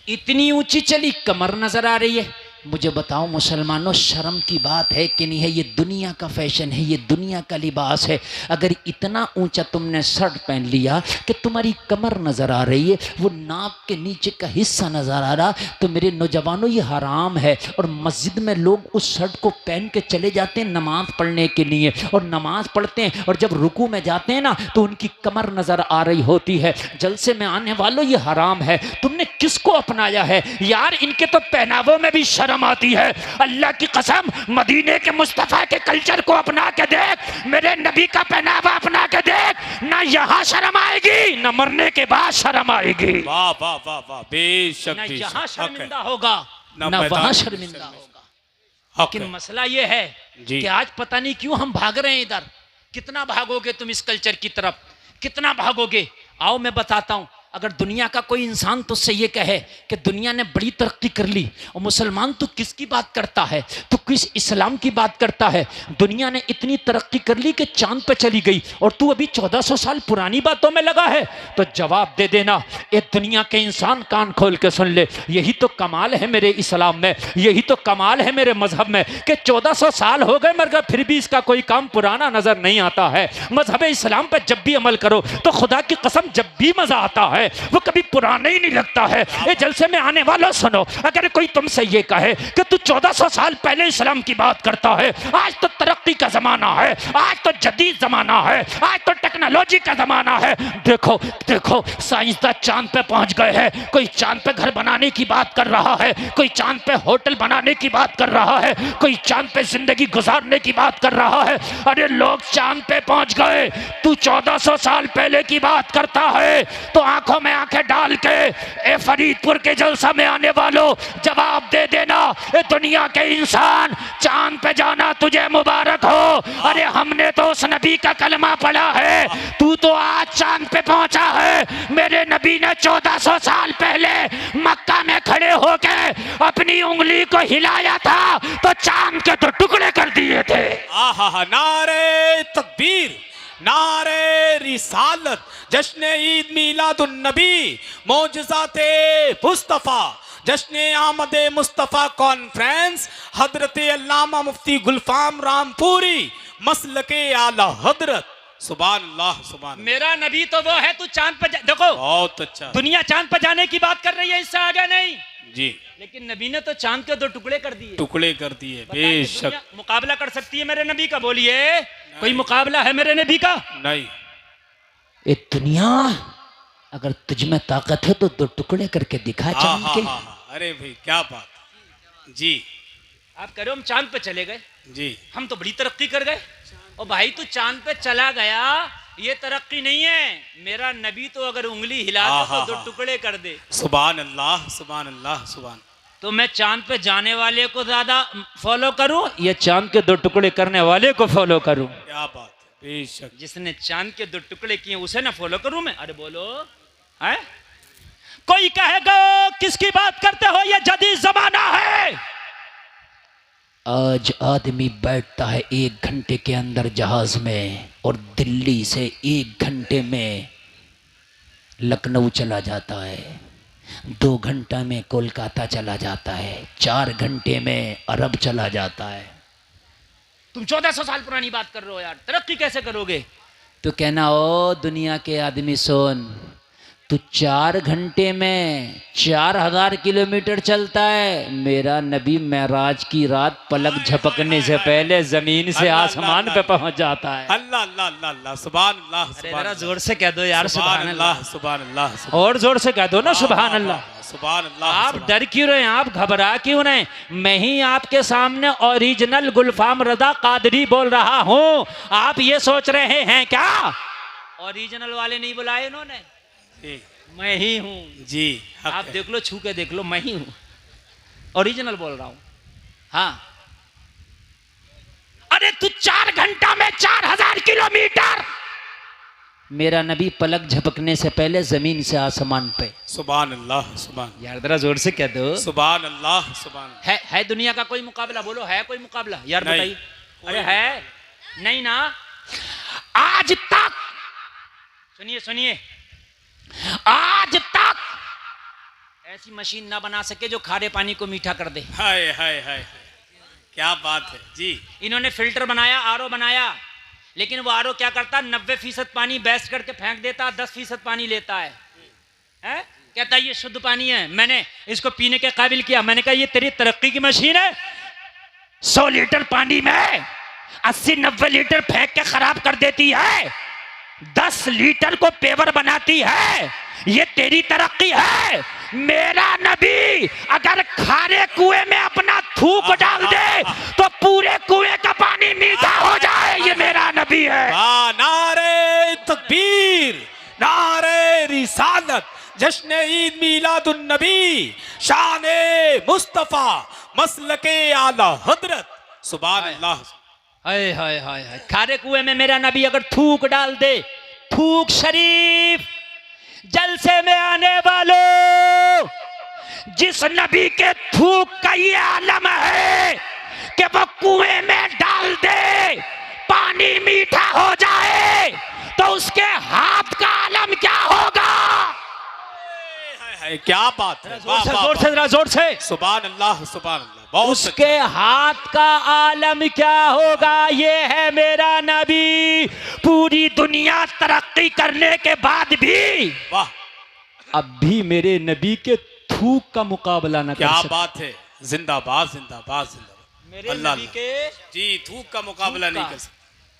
इतनी ऊंची चली कमर नजर आ रही है। मुझे बताओ मुसलमानों, शर्म की बात है कि नहीं है? ये दुनिया का फैशन है, ये दुनिया का लिबास है। अगर इतना ऊंचा तुमने शर्ट पहन लिया कि तुम्हारी कमर नजर आ रही है, वो नाक के नीचे का हिस्सा नजर आ रहा, तो मेरे नौजवानों ये हराम है। और मस्जिद में लोग उस शर्ट को पहन के चले जाते हैं नमाज पढ़ने के लिए, और नमाज पढ़ते हैं और जब रुकू में जाते हैं ना तो उनकी कमर नजर आ रही होती है। जलसे में आने वालों ये हराम है। तुमने किसको अपनाया है यार? इनके तो पहनावों में भी शर्म आती है। अल्लाह की कसम, मदीने के मुस्तफा के कल्चर को अपना के देख, मेरे नबी का पहनावा अपना के देख, ना यहाँ शर्म आएगी ना मरने के बाद शर्म आएगी। वाह वाह वाह वाह, बेशक ना बेशक। यहाँ हक है। शर्मिंदा होगा ना ना मैदान वहाँ में शर्मिंदा होगा। हक लेकिन है। मसला ये है जी। कि आज पता नहीं क्यों हम भाग रहे हैं इधर। कितना भागोगे तुम इस कल्चर की तरफ, कितना भागोगे? आओ मैं बताता हूं। अगर दुनिया का कोई इंसान तुझसे ये कहे कि दुनिया ने बड़ी तरक्की कर ली, और मुसलमान तू किसकी बात करता है? तू किस इस्लाम की बात करता है? दुनिया ने इतनी तरक्की कर ली कि चांद पे चली गई और तू अभी 1400 साल पुरानी बातों में लगा है। तो जवाब दे देना, ये दुनिया के इंसान कान खोल के सुन ले। यही तो कमाल है मेरे इस्लाम में, यही तो कमाल है मेरे मजहब में कि 1400 साल हो गए मगर फिर भी इसका कोई काम पुराना नजर नहीं आता है। मजहब इस्लाम पर जब भी अमल करो तो खुदा की कसम जब भी मजा आता है वो कभी पुराना ही नहीं लगता है। ये जलसे में आने वालों सुनो, अगर कोई तुमसे ये कहे कि तू 1400 साल पहले इस्लाम की बात करता है, आज तो तरक्की का जमाना है, आज तो जदीद जमाना है, आज तो टेक्नोलॉजी का जमाना है। देखो देखो, साइंसदान चांद पे पहुंच गए हैं। कोई चांद पे घर बनाने की बात कर रहा है, कोई चांद पे होटल बनाने की बात कर रहा है, कोई चांद पे जिंदगी गुजारने की बात कर रहा है। अरे लोग चांद पे पहुंच गए, तू 1400 साल पहले की बात करता है। तो आंखों में आंखें डाल के ए फरीदपुर के जलसा में आने वालों जवाब दे देना, ए दुनिया के इंसान, चांद पे जाना तुझे मुबारक हो। अरे हमने तो उस नबी का कलमा पढ़ा है, तू तो आज चांद पे पहुंचा है। मेरे नबी ने 1400 साल पहले मक्का में खड़े होके अपनी उंगली को हिलाया था तो चांद के तो टुकड़े कर दिए थे। आहा, नारे तकबीर, नारे रिसालत, जश्न ईद मीलादुन नबी, मौजज़ाते मुस्तफ़ा, जश्न आमद मुस्तफ़ा कॉन्फ्रेंस, हजरत अल्लामा मुफ्ती गुलफाम रामपुरी, मसलके आला हजरत। सुभान अल्लाह सुभान अल्लाह। मेरा नबी तो वो है, तू चांद पे देखो बहुत अच्छा। दुनिया चांद पे जाने की बात कर रही है, इससे आगे नहीं जी, लेकिन नबी ने तो चांद के 2 टुकड़े कर दिए। टुकड़े कर दिए। बताइए, बेशक दुनिया मुकाबला कर सकती है मेरे नबी का? बोलिए, कोई मुकाबला है मेरे नबी का? नहीं। ए दुनिया, अगर तुझ में ताकत है तो 2 टुकड़े करके दिखा चांद के। अरे भाई क्या बात जी। आप कह रहे हो हम चांद पे चले गए, जी, हम तो बड़ी तरक्की कर गए। और भाई तू चांद पे चला गया, ये तरक्की नहीं है। मेरा नबी तो अगर उंगली हिला दे तो 2 टुकड़े कर दे। सुभान अल्लाह सुभान अल्लाह सुभान। तो मैं चांद पे जाने वाले को ज्यादा फॉलो करूं या चांद के 2 टुकड़े करने वाले को फॉलो करूं? क्या बात है, बेशक। जिसने चांद के 2 टुकड़े किए उसे ना फॉलो करूं मैं? अरे बोलो है? कोई कहेगा किसकी बात करते हो, ये जदीद जमाना है। आज आदमी बैठता है 1 घंटे के अंदर जहाज में और दिल्ली से 1 घंटे में लखनऊ चला जाता है, 2 घंटा में कोलकाता चला जाता है, 4 घंटे में अरब चला जाता है। तुम 1400 साल पुरानी बात कर रहे हो यार, तरक्की कैसे करोगे? तो कहना, ओ दुनिया के आदमी सुन, तो 4 घंटे में 4000 किलोमीटर चलता है। मेरा नबी मेराज की रात पलक झपकने से पहले जमीन से अल्लाह, आसमान अल्लाह, पे पहुंच जाता है। अल्लाह अल्लाह अल्लाह अल्लाह सुभान अल्लाह अरे सुभान जरा अल्लाह, जोर से कह दो यार सुभान अल्लाह सुभान अल्लाह और जोर से कह दो ना सुभान अल्लाह। सुभान अल्लाह आप सुभान- डर क्यों रहे हैं? आप घबरा क्यों रहे हैं? मैं ही आपके सामने ओरिजिनल गुलफाम रजा कादरी बोल रहा हूं। आप ये सोच रहे हैं क्या ओरिजिनल वाले नहीं बुलाए उन्होंने? जी, मैं ही हूं। जी हक आप है। देख लो, छू के देख लो, मैं ही हूं, ओरिजिनल बोल रहा हूं। हाँ, अरे तू 4 घंटा में 4000 किलोमीटर। मेरा नबी पलक झपकने से पहले जमीन से आसमान पे। सुभान अल्लाह सुभान यार जरा जोर से कह दो। सुभान अल्लाह सुभान है दुनिया का कोई मुकाबला? बोलो, है कोई मुकाबला यार? नहीं। बताइए। अरे है नहीं ना? आज तक सुनिए सुनिए, आज तक ऐसी मशीन ना बना सके जो खारे पानी को मीठा कर दे। हाय हाय हाय, क्या बात है जी। इन्होंने फिल्टर बनाया, आरओ बनाया, लेकिन वो आरओ क्या करता? 90% पानी बेस्ट करके फेंक देता, 10% पानी लेता है। कहता है ये शुद्ध पानी है, मैंने इसको पीने के काबिल किया। मैंने कहा ये तेरी तरक्की की मशीन है। 100 लीटर पानी में 80-90 लीटर फेंक के खराब कर देती है, 10 लीटर को पेवर बनाती है। ये तेरी तरक्की है? मेरा नबी अगर खारे कुएं में अपना थूक डाल दे तो पूरे कुएं का पानी मीठा हो जाए। ये मेरा नबी है। वाह, नारे तकबीर, नारे रिसालत, जश्न ईद मीलादुन नबी, शाने मुस्तफा, मसलके आला हजरत। सुभान अल्लाह। हाय हाय हाय हाय। खारे कुएं में मेरा नबी अगर थूक डाल दे, थूक शरीफ, जलसे में आने वालों, जिस नबी के थूक का ये आलम है कि वो कुएं में डाल दे पानी मीठा हो जाए, तो उसके हाथ का आलम क्या होगा? हाय, हाय, क्या बात है। वाह, वाह, जोर से, जरा जोर से। सुभान अल्लाह सुभान अल्लाह, बहुत उसके हाथ का आलम क्या होगा? ये है मेरा नबी। पूरी दुनिया तरक्की करने के बाद भी अच्छा। वाह, अब भी मेरे नबी के थूक का मुकाबला न कर क्या सके। बात है। जिंदाबाद जिंदाबाद जिंदाबाद। मेरे अल्लाह नबी अल्लाह। के जी, थूक का मुकाबला नहीं कर सकते।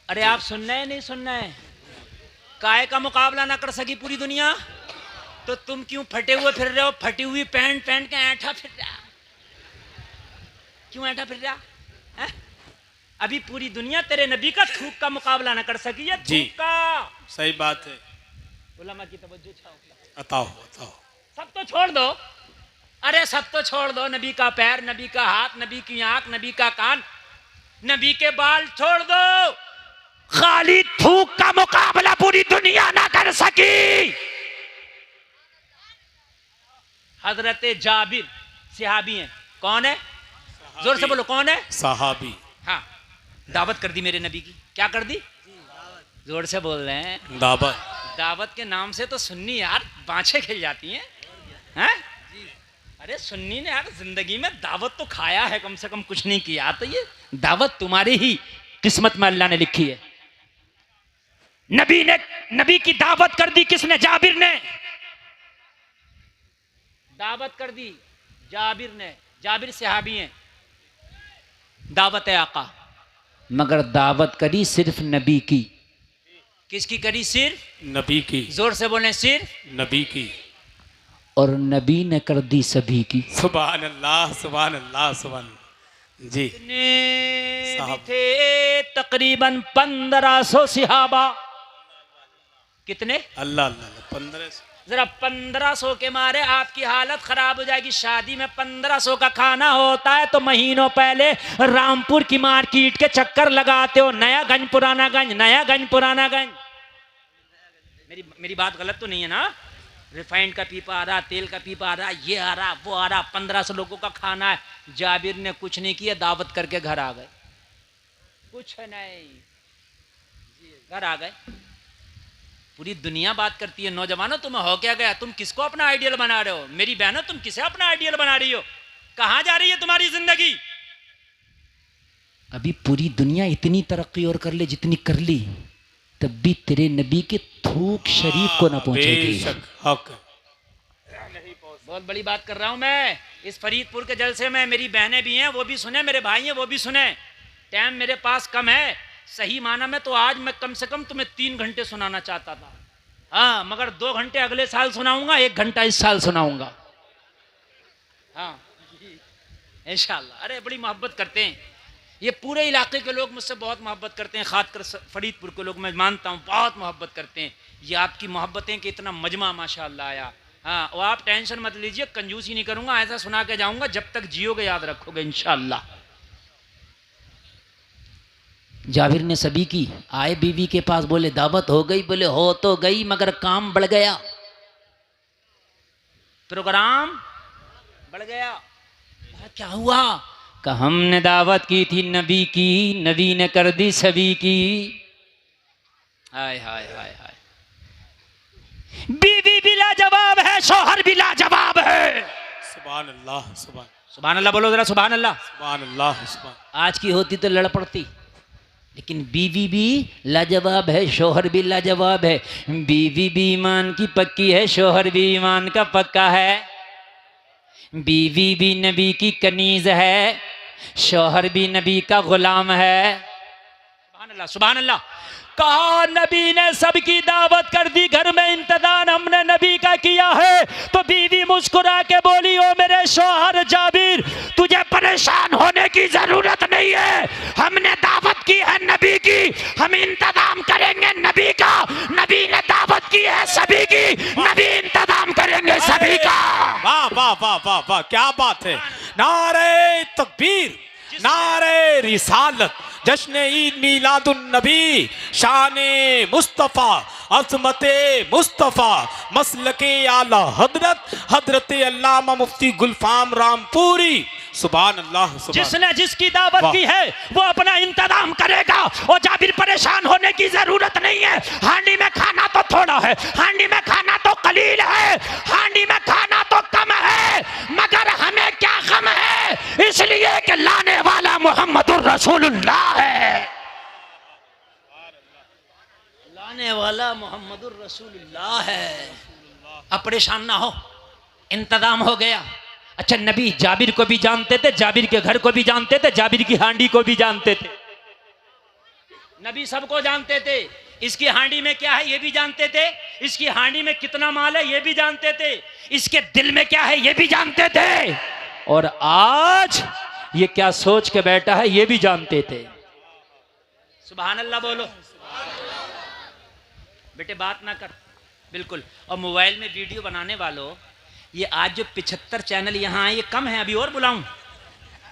अरे आप सुनना है नहीं सुनना है? काय का मुकाबला ना कर सकी पूरी दुनिया, तो तुम क्यों फटे हुए फिर रहे हो? फटी हुई पैंट पहन के ऐठा फिर रहा, क्यों ऐठा फिर रहा है? अभी पूरी दुनिया तेरे नबी का थूक का मुकाबला ना कर सकी है। जी। थूक का। सही बात है। उलमा की तवज्जो छाओ। बताओ बताओ। सब तो छोड़ दो, अरे सब तो छोड़ दो। नबी का पैर, नबी का हाथ, नबी की आंख, नबी का कान, नबी के बाल छोड़ दो। खाली थूक का मुकाबला पूरी दुनिया ना कर सकी। हजरत जाबिर सहाबी हैं। कौन है? जोर से बोलो, कौन है? सहाबी। हाँ, दावत कर दी मेरे नबी की। क्या कर दी? जोर से बोल रहे हैं। दावत। दावत के नाम से तो सुन्नी यार बाँछें खिल जाती हैं। हैं? अरे सुन्नी ने यार जिंदगी में दावत तो खाया है, कम से कम कुछ नहीं किया। तो ये दावत तुम्हारी ही किस्मत में अल्लाह ने लिखी है। नबी की दावत कर दी किसने? जाबिर ने दावत कर दी। जाबिर ने। जाबिर सहाबी हैं। दावत है आका, मगर दावत करी सिर्फ नबी की। किसकी करी? सिर्फ नबी की। जोर से बोले, सिर्फ नबी की। और नबी ने कर दी सभी की। सुभान अल्लाह सुभान अल्लाह सुभान अल्लाह। जी। कितने भी साहब। थे? तकरीबन 1500 सहाबा। कितने? अल्लाह अल्लाह। 1500। जरा 1500 के मारे आपकी हालत खराब हो जाएगी। शादी में 1500 का खाना होता है तो महीनों पहले रामपुर की मार्केट के चक्कर लगाते हो। नया गंज पुराना गंज, नया गंज पुराना गंज। मेरी बात गलत तो नहीं है ना? रिफाइंड का पीपा आ रहा, तेल का पीपा आ रहा, ये आ रहा, वो आ रहा। 1500 लोगों का खाना है। जाबिर ने कुछ नहीं किया, दावत करके घर आ गए। कुछ नहीं, घर आ गए। पूरी दुनिया बात करती है, नौजवानों तुम्हें हो क्या गया? तुम किसको अपना आइडियल बना रहे हो? मेरी बहनों, तुम किसे अपना आइडियल बना रही हो? कहां जा रही है तुम्हारी जिंदगी? अभी पूरी दुनिया इतनी तरक्की और कर ले जितनी कर ली, तब भी तेरे नबी के थूक शरीफ को ना पहुंचेगी। बेशक हक। बहुत बड़ी बात कर रहा हूं मैं। इस फरीदपुर के जलसे में मेरी बहनें भी हैं, वो भी सुने, मेरे भाई हैं वो भी सुने। टाइम मेरे पास कम है, सही माना में तो आज मैं कम से कम तुम्हें 3 घंटे सुनाना चाहता था, हाँ, मगर 2 घंटे अगले साल सुनाऊंगा, 1 घंटा इस साल सुनाऊंगा, हाँ इंशाल्लाह। अरे बड़ी मोहब्बत करते हैं ये पूरे इलाके के लोग, मुझसे बहुत मोहब्बत करते हैं, खासकर फरीदपुर के लोग मैं मानता हूँ बहुत मोहब्बत करते हैं। ये आपकी मोहब्बतें कि इतना मजमा माशाल्लाह आया, हाँ। और आप टेंशन मत लीजिए, कंजूसी नहीं करूंगा, ऐसा सुना के जाऊंगा जब तक जियोगे याद रखोगे इंशाल्लाह। जाबिर ने सभी की, आए बीवी के पास, बोले दावत हो गई, बोले हो तो गई मगर काम बढ़ गया, प्रोग्राम बढ़ गया। क्या हुआ? कहा हमने दावत की थी नबी की, नबी ने कर दी सभी की। हाय हाय हाय हाय, बीवी भी लाजवाब है, शौहर भी लाजवाब है। सुभान अल्लाह, सुभान अल्लाह बोलो जरा, सुभान अल्लाह। सुभान अल्लाह, सुभान। आज की होती तो लड़ पड़ती, लेकिन बीवी भी लाजवाब है, शौहर भी लाजवाब है। बीवी भी ईमान की पक्की है, शौहर भी ईमान का पक्का है। बीवी भी नबी की कनीज है, शौहर भी नबी का गुलाम है। सुभान अल्लाह, सुभान अल्लाह। कहा नबी ने सबकी दावत कर दी, घर में इंतजाम हमने नबी का किया है। तो बीवी मुस्कुरा के बोली, ओ मेरे शौहर जाबिर, तुझे परेशान होने की जरूरत नहीं है, हमने दावत की है नबी की, हम इंतजाम करेंगे नबी का। नबी ने दावत की है सभी की, नबी इंतजाम करेंगे सभी का। वाह वाह वाह वाह वाह, क्या बात है। नारे तकबीर, नारे रिसालत, जश्न ईद मीलादुन नबी, शाने मुस्तफ़ा, अज़मते मुस्तफ़ा, मसलके आला हजरत, हजरत अल्लामा मुफ्ती गुलफाम रामपुरी। सुभान अल्लाह, सुभान। जिसने जिसकी दावत की है वो अपना इंतजाम करेगा। और जाबिर परेशान होने की जरूरत नहीं है। हांडी में खाना तो थोड़ा है, हांडी में खाना तो कलील है, हांडी में खाना तो कम है, मगर हमें क्या गम है, इसलिए कि लाने वाला मोहम्मदुर रसूलुल्लाह है। लाने वाला मोहम्मदुर रसूलुल्लाह है। अब परेशान ना हो, इंतजाम हो गया। अच्छा, नबी जाबिर को भी जानते थे, जाबिर के घर को भी जानते थे, जाबिर की हांडी को भी जानते थे। नबी सबको जानते थे। इसकी हांडी में क्या है ये भी जानते थे, इसकी हांडी में कितना माल है ये भी जानते थे, इसके दिल में क्या है ये भी जानते थे, और आज ये क्या सोच के बैठा है ये भी जानते थे। सुभान अल्लाह बोलो। बेटे बात ना कर, बिल्कुल। और मोबाइल में वीडियो बनाने वालों, ये आज जो 75 चैनल यहाँ आए ये कम है, अभी और बुलाऊं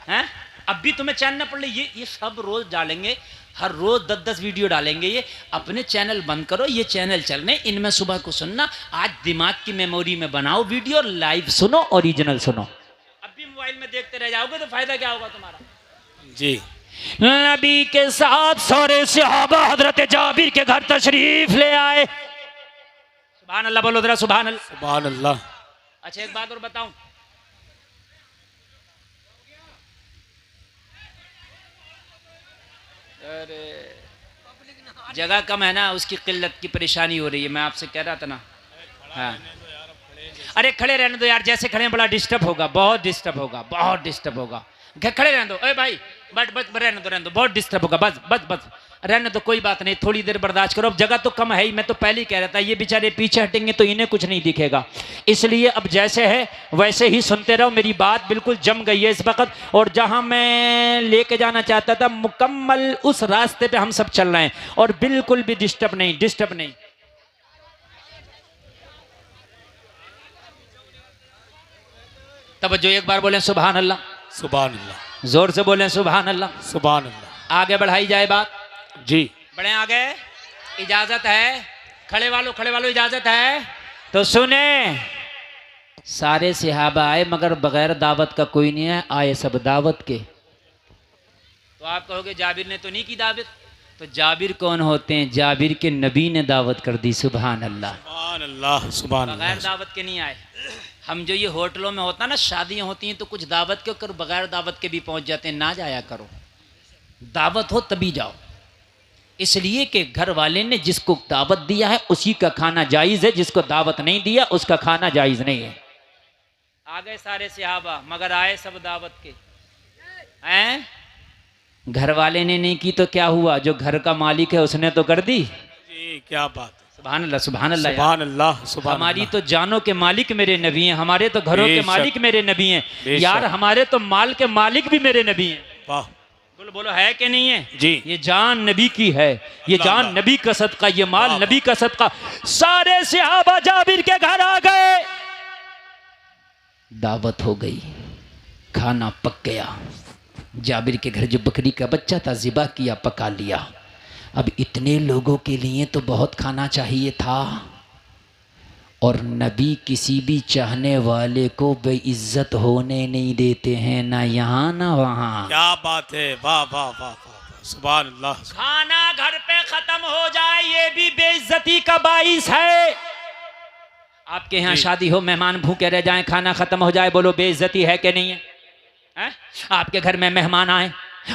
हैं? अब भी तुम्हें चैनल पड़ ले, ये सब रोज डालेंगे, हर रोज 10-10 वीडियो डालेंगे। ये अपने चैनल बंद करो, ये चैनल चलने, इनमें सुबह को सुनना। आज दिमाग की मेमोरी में बनाओ वीडियो, लाइव सुनो, ओरिजिनल सुनो। अब भी मोबाइल में देखते रह जाओगे तो फायदा क्या होगा तुम्हारा? जी। नबी के साथ सारे सहाबा हजरत जाबिर के घर तशरीफ ले आए। सुभान अल्लाह बोलो जरा, सुभान अल्लाह, सुभान अल्लाह। अच्छा एक बात और बताऊं, अरे जगह कम है ना, उसकी किल्लत की परेशानी हो रही है, मैं आपसे कह रहा था ना। हाँ, अरे खड़े रहने दो यार, जैसे खड़े हैं बड़ा डिस्टर्ब होगा, बहुत डिस्टर्ब होगा, बहुत डिस्टर्ब होगा। खड़े रहने दो, अरे भाई बस बस रहने दो, रहने दो, बहुत डिस्टर्ब होगा, बस बस बस रहने दो, कोई बात नहीं, थोड़ी देर बर्दाश्त करो। अब जगह तो कम है ही, मैं तो पहले ही कह रहा था, ये बेचारे पीछे हटेंगे तो इन्हें कुछ नहीं दिखेगा, इसलिए अब जैसे है वैसे ही सुनते रहो। मेरी बात बिल्कुल जम गई है इस वक्त, और जहां मैं लेके जाना चाहता था मुकम्मल उस रास्ते पे हम सब चल रहे हैं, और बिल्कुल भी डिस्टर्ब नहीं, डिस्टर्ब नहीं। तवज्जो, एक बार बोले सुभान अल्लाह, सुभान अल्लाह, जोर से बोले सुभान अल्लाह, सुभान अल्लाह। आगे बढ़ाई जाए बात जी। बढ़े आगे, इजाजत है, खड़े वालों इजाजत है तो सुने। सारे सहाबा आए मगर बगैर दावत का कोई नहीं है, आए सब दावत के। तो आप कहोगे जाबिर ने तो नहीं की दावत, तो जाबिर कौन होते हैं? जाबिर के नबी ने दावत कर दी। सुभान अल्लाह, सुभान अल्लाह, सुभान अल्लाह। बगैर दावत के नहीं आए। हम जो ये होटलों में होता ना, शादियां होती हैं तो कुछ दावत के कर, बगैर दावत के भी पहुंच जाते हैं, ना जाया करो, दावत हो तभी जाओ। इसलिए कि घर वाले ने जिसको दावत दिया है उसी का खाना जायज है, जिसको दावत नहीं दिया उसका खाना जायज नहीं है। आ गए सारे सहाबा, मगर आए सब दावत के हैं। घर वाले ने नहीं की तो क्या हुआ, जो घर का मालिक है उसने तो कर दी। जी क्या बात है, सुभान अल्लाह, सुभान अल्लाह। सुभान अल्लाह, सुभान हमारी अल्लाह। तो जानों के मालिक मेरे नबी हैं, हमारे तो घरों के बेशक। मालिक मेरे नबी हैं बेशक। यार, हमारे तो माल के मालिक भी मेरे नबी हैं। वाह बोलो बोलो, है कि नहीं है? जी। ये जान नबी की है, ये अल्लाह जान अल्लाह। नबी का सदका, ये माल वाह, नबी का सदका। सारे सहाबा जाबिर के घर आ गए, दावत हो गई, खाना पक गया। जाबिर के घर जो बकरी का बच्चा था ज़िबा किया, पका लिया। अब इतने लोगों के लिए तो बहुत खाना चाहिए था, और नबी किसी भी चाहने वाले को बेइज्जत होने नहीं देते हैं, ना यहाँ ना वहाँ। क्या बात है, वाह वाह वाह वाह, सुभान अल्लाह। खाना घर पे खत्म हो जाए ये भी बेइज्जती का बाइस है। आपके यहाँ जी। शादी हो, मेहमान भूखे रह जाएं, खाना खत्म हो जाए, बोलो बेइज्जती है कि नहीं है? हैं? आपके घर में मेहमान आए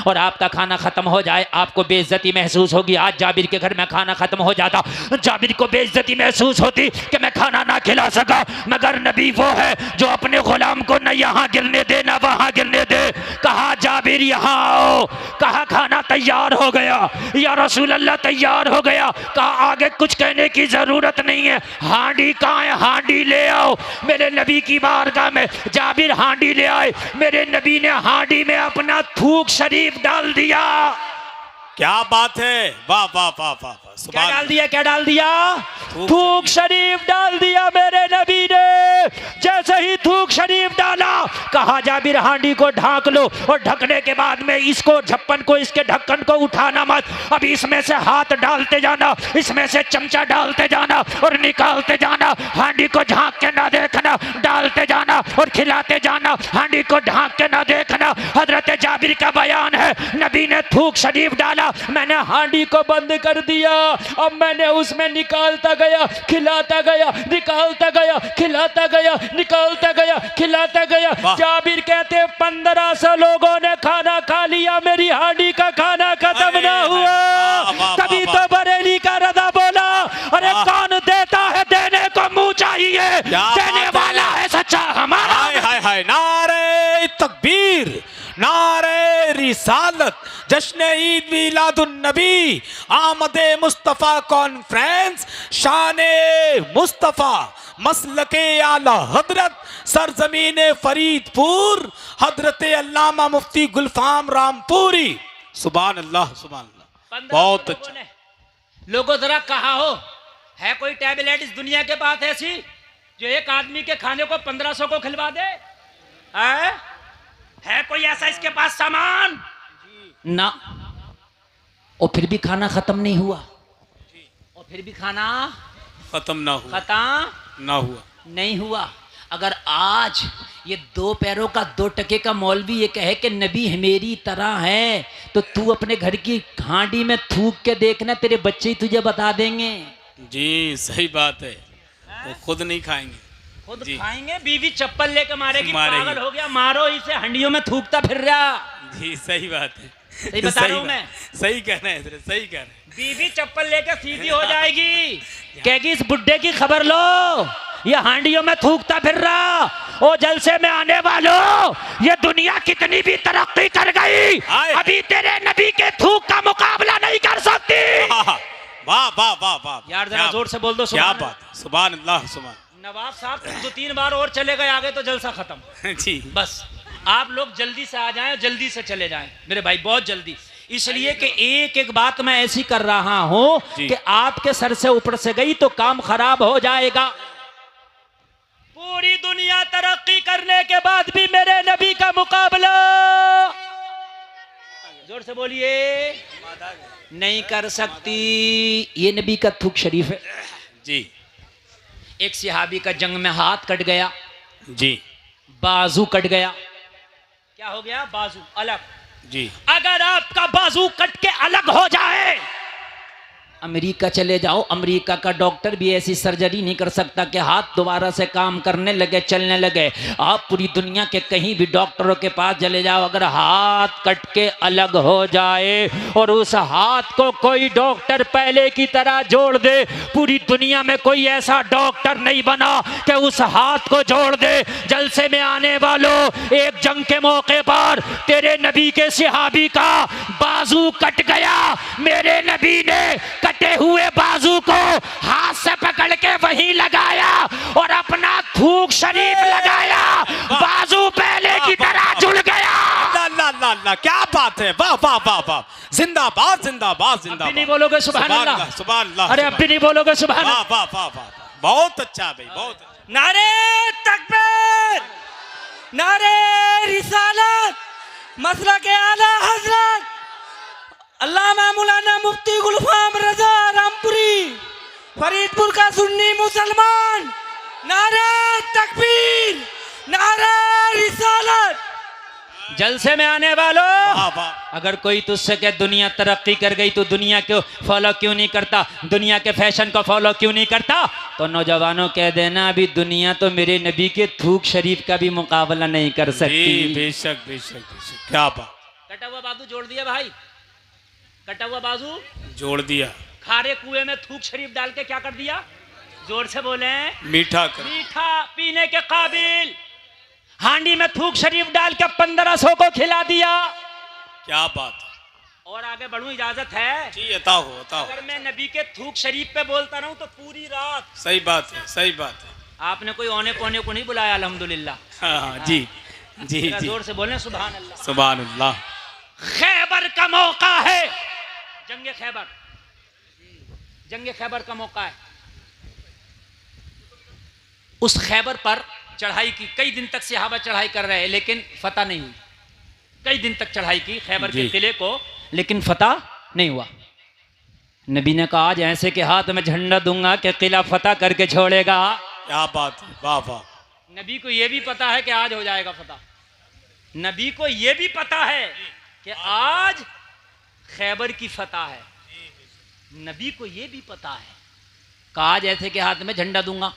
और आपका खाना खत्म हो जाए, आपको बेइज्जती महसूस होगी। आज जाबिर के घर में खाना खत्म हो जाता, जाबिर को बेइज्जती महसूस होती कि मैं खाना ना खिला सका, मगर नबी वो है जो अपने गुलाम को न यहाँ गिरने दे न वहाँ गिरने दे। कहा जाबिर यहाँ आओ, कहा खाना तैयार हो गया, या रसूल अल्लाह तैयार हो गया। कहा आगे कुछ कहने की जरूरत नहीं है, हांडी कहाँ है, हांडी ले आओ। मेरे नबी की बारगाह में जाबिर हांडी ले आए, मेरे नबी ने हांडी में अपना थूक शरीफ डाल दिया। क्या बात है, वाह वाह वाह वाह, क्या सुभान डाल दिया, क्या डाल दिया? थूक थूक शरीफ डाल दिया मेरे नबी ने। जैसे ही थूक शरीफ डाला, कहा जाबिर हांडी को ढांक लो, और ढकने के बाद में इसको झप्पन को, इसके ढक्कन को उठाना मत, अभी इसमें से हाथ डालते जाना, इसमें से चमचा डालते जाना और निकालते जाना। हांडी को झांक के ना देखना, डालते जाना और खिलाते जाना, हांडी को ढांक के ना देखना। हजरत जाबिर का बयान है, नबी ने थूक शरीफ डाला, मैंने हांडी को बंद कर दिया, अब मैंने उसमें निकालता गया, खिलाता गया, निकालता गया, खिलाता गया, निकालता गया, खिलाता गया। जाबिर कहते 1500 लोगों ने खाना खा लिया, मेरी हांडी का खाना खत्म ना हुआ। तभी तो बरेली का रदा बोला, अरे कौन देता है, देने को मुंह चाहिए, देने वाला है सच्चा हमारा। हाय हाय हाय, नारे तकबीर, नारे रिसालत, जश्न ईद मिलादुन नबी, आमदे मुस्तफ़ा कॉन्फ्रेंस, शाने मुस्तफ़ा, मसलके आला हजरत, सरजमीन फरीदपुर, हजरत अल्लामा मुफ्ती गुलफाम रामपुरी। सुभान अल्लाह, सुभान अल्लाह, बहुत अच्छा। लोगों जरा कहा हो, है कोई टैबलेट इस दुनिया के पास ऐसी जो एक आदमी के खाने को 1500 को खिलवा दे? है कोई ऐसा इसके पास सामान? ना। और फिर भी खाना खत्म नहीं हुआ, और फिर भी खाना खत्म ना हुआ, खत्म ना हुआ, नहीं हुआ। अगर आज ये 2 पैरों का 2 टके का मौलवी ये कहे कि नबी मेरी तरह है, तो तू अपने घर की हांडी में थूक के देखना, तेरे बच्चे ही तुझे बता देंगे। जी सही बात है, वो खुद नहीं खाएंगे, खुद जी। खाएंगे, बीवी चप्पल लेके मारेगी, मारेगी। पागल हो गया, मारो इसे, हंडियों में थूकता फिर रहा। जी सही बात है, सही बता रहा हूं मैं, सही कह रहे हैं, सही कह रहे हैं। बीवी चप्पल लेकर सीधी हो जाएगी, कहेगी इस बुड्ढे की खबर लो, ये हांडियों में थूकता फिर रहा। ओ जलसे में आने वालों, ये दुनिया कितनी भी तरक्की कर गई, अभी तेरे नबी के थूक का मुकाबला नहीं कर सकती। वाह वाह वाह वाह यार जरा जोर से बोल दो, क्या सुभान बात है, सुभान अल्लाह, सुभान। नवाब साहब 2-3 बार और चले गए आगे तो जलसा खत्म। जी बस आप लोग जल्दी से आ जाएं, जल्दी से चले जाएं मेरे भाई, बहुत जल्दी। इसलिए कि एक एक बात मैं ऐसी कर रहा हूं कि आपके सर से ऊपर से गई तो काम खराब हो जाएगा। पूरी दुनिया तरक्की करने के बाद भी मेरे नबी का मुकाबला, जोर से बोलिए, नहीं कर सकती। ये नबी का थूक शरीफ है जी। एक सहाबी का जंग में हाथ कट गया जी, बाजू कट गया। क्या हो गया? बाजू अलग। जी। अगर आपका बाजू कट के अलग हो जाए अमेरिका चले जाओ, अमेरिका का डॉक्टर भी ऐसी सर्जरी नहीं कर सकता कि हाथ दोबारा से काम करने लगे, चलने लगे। आप पूरी दुनिया के कहीं भी डॉक्टरों के पास चले जाओ, अगर हाथ कट के अलग हो जाए और उस हाथ को कोई डॉक्टर पहले की तरह जोड़ दे, पूरी दुनिया में कोई ऐसा डॉक्टर नहीं बना कि उस हाथ को जोड़ दे। जलसे में आने वालों, एक जंग के मौके पर तेरे नबी के सहाबी का बाजू कट गया, मेरे नबी ने कटे हुए बाजू को हाथ से पकड़ के वहीं लगाया और अपना थूक शरीफ लगाया, बाजू पहले की तरह जुड़ गया। ला ला ला, क्या बात है, वाह वाह वाह वाह, जिंदाबाद जिंदाबाद अब भी जिंदाबाद। नहीं बोलोगे सुभान अल्लाह? सुभान अल्लाह। अरे अब भी नहीं बोलोगे सुभान वाह अल्लाह? वाह वाह वाह, बहुत अच्छा भाई, बहुत अच्छा। नारे तकबीर, नारे रिसालत, मसला के आला हजरत अल्लामा मौलाना मुफ्ती गुलफाम रजा रामपुरी, फरीदपुर का सुन्नी मुसलमान। नारे तकबीर, नारे रिसालत। जलसे में आने वालों, वाह वाह, अगर कोई तुझसे कहे दुनिया तरक्की कर गई तो दुनिया को फॉलो क्यों नहीं करता, दुनिया के फैशन को फॉलो क्यों नहीं करता, तो नौजवानों कह देना अभी दुनिया तो मेरे नबी के थूक शरीफ का भी मुकाबला नहीं कर जी सकती। बेशक बेशक बेशक, क्या बात। कटा हुआ बाजू जोड़ दिया भाई, कटा हुआ बाजू जोड़ दिया, खारे कुएं में थूक शरीफ डाल के क्या कर दिया? जोर से बोले, मीठा कर। मीठा पीने के काबिल। हांडी में थूक शरीफ डाल के 1500 को खिला दिया। क्या बात है। और आगे बढ़ूं, इजाजत है? जी बताओ बताओ। अगर मैं नबी के थूक शरीफ पे बोलता रहूं तो पूरी रात। सही बात है, सही बात है। आपने कोई औने पौने को नहीं बुलाया, अल्हम्दुलिल्लाह। हाँ हाँ, जी जी जरा जी, जोर से बोलें सुभान अल्लाह। सुभान अल्लाह। खैबर का मौका है, जंगे खैबर, जंगे खैबर का मौका है। उस खैबर पर चढ़ाई की, कई दिन तक सहाबा चढ़ाई कर रहे हैं लेकिन फतह नहीं हुई। कई दिन तक चढ़ाई की खैबर के किले को, लेकिन फतह नहीं हुआ। नबी ने कहा आज ऐसे के हाथ में झंडा दूंगा कि किला फतह करके छोड़ेगा। क्या बात है, वाह वाह। नबी को यह भी पता है कि आज हो जाएगा फतह। नबी को यह भी पता है कि आज खैबर की फतह है। नबी को यह भी पता है कि आज ऐसे के हाथ में झंडा दूंगा।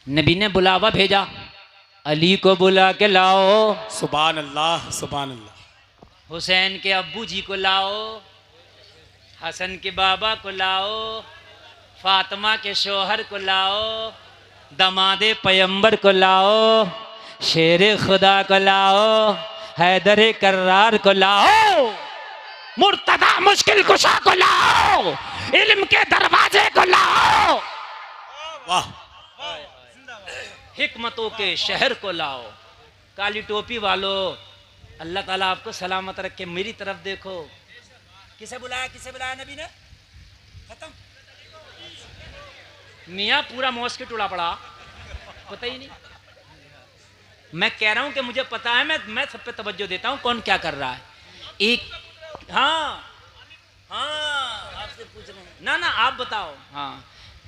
नबी ने बुलावा भेजा, अली को बुला के लाओ, सुभान अल्लाह सुभान अल्लाह। हुसैन के अब्बू जी को लाओ, हसन के बाबा को लाओ, फातिमा के शोहर को लाओ, दमादे पैगंबर को लाओ, शेर खुदा को लाओ, हैदर कर्रार को लाओ, मुर्तदा मुश्किल कुशा को लाओ, इल्म के दरवाजे को लाओ, वाह, हिकमतों के शहर को लाओ। काली टोपी वालों, अल्लाह ताला आपको सलामत रखे। मेरी तरफ देखो, किसे बुलाया, किसे बुलाया नबी ने? खत्म। मियाँ पूरा मॉस्किट उड़ा पड़ा, पता ही नहीं। मैं कह रहा हूं कि मुझे पता है, मैं सब पे तवज्जो देता हूं कौन क्या कर रहा है। एक हाँ हाँ आपसे पूछ रहा हूं, ना ना आप बताओ। हाँ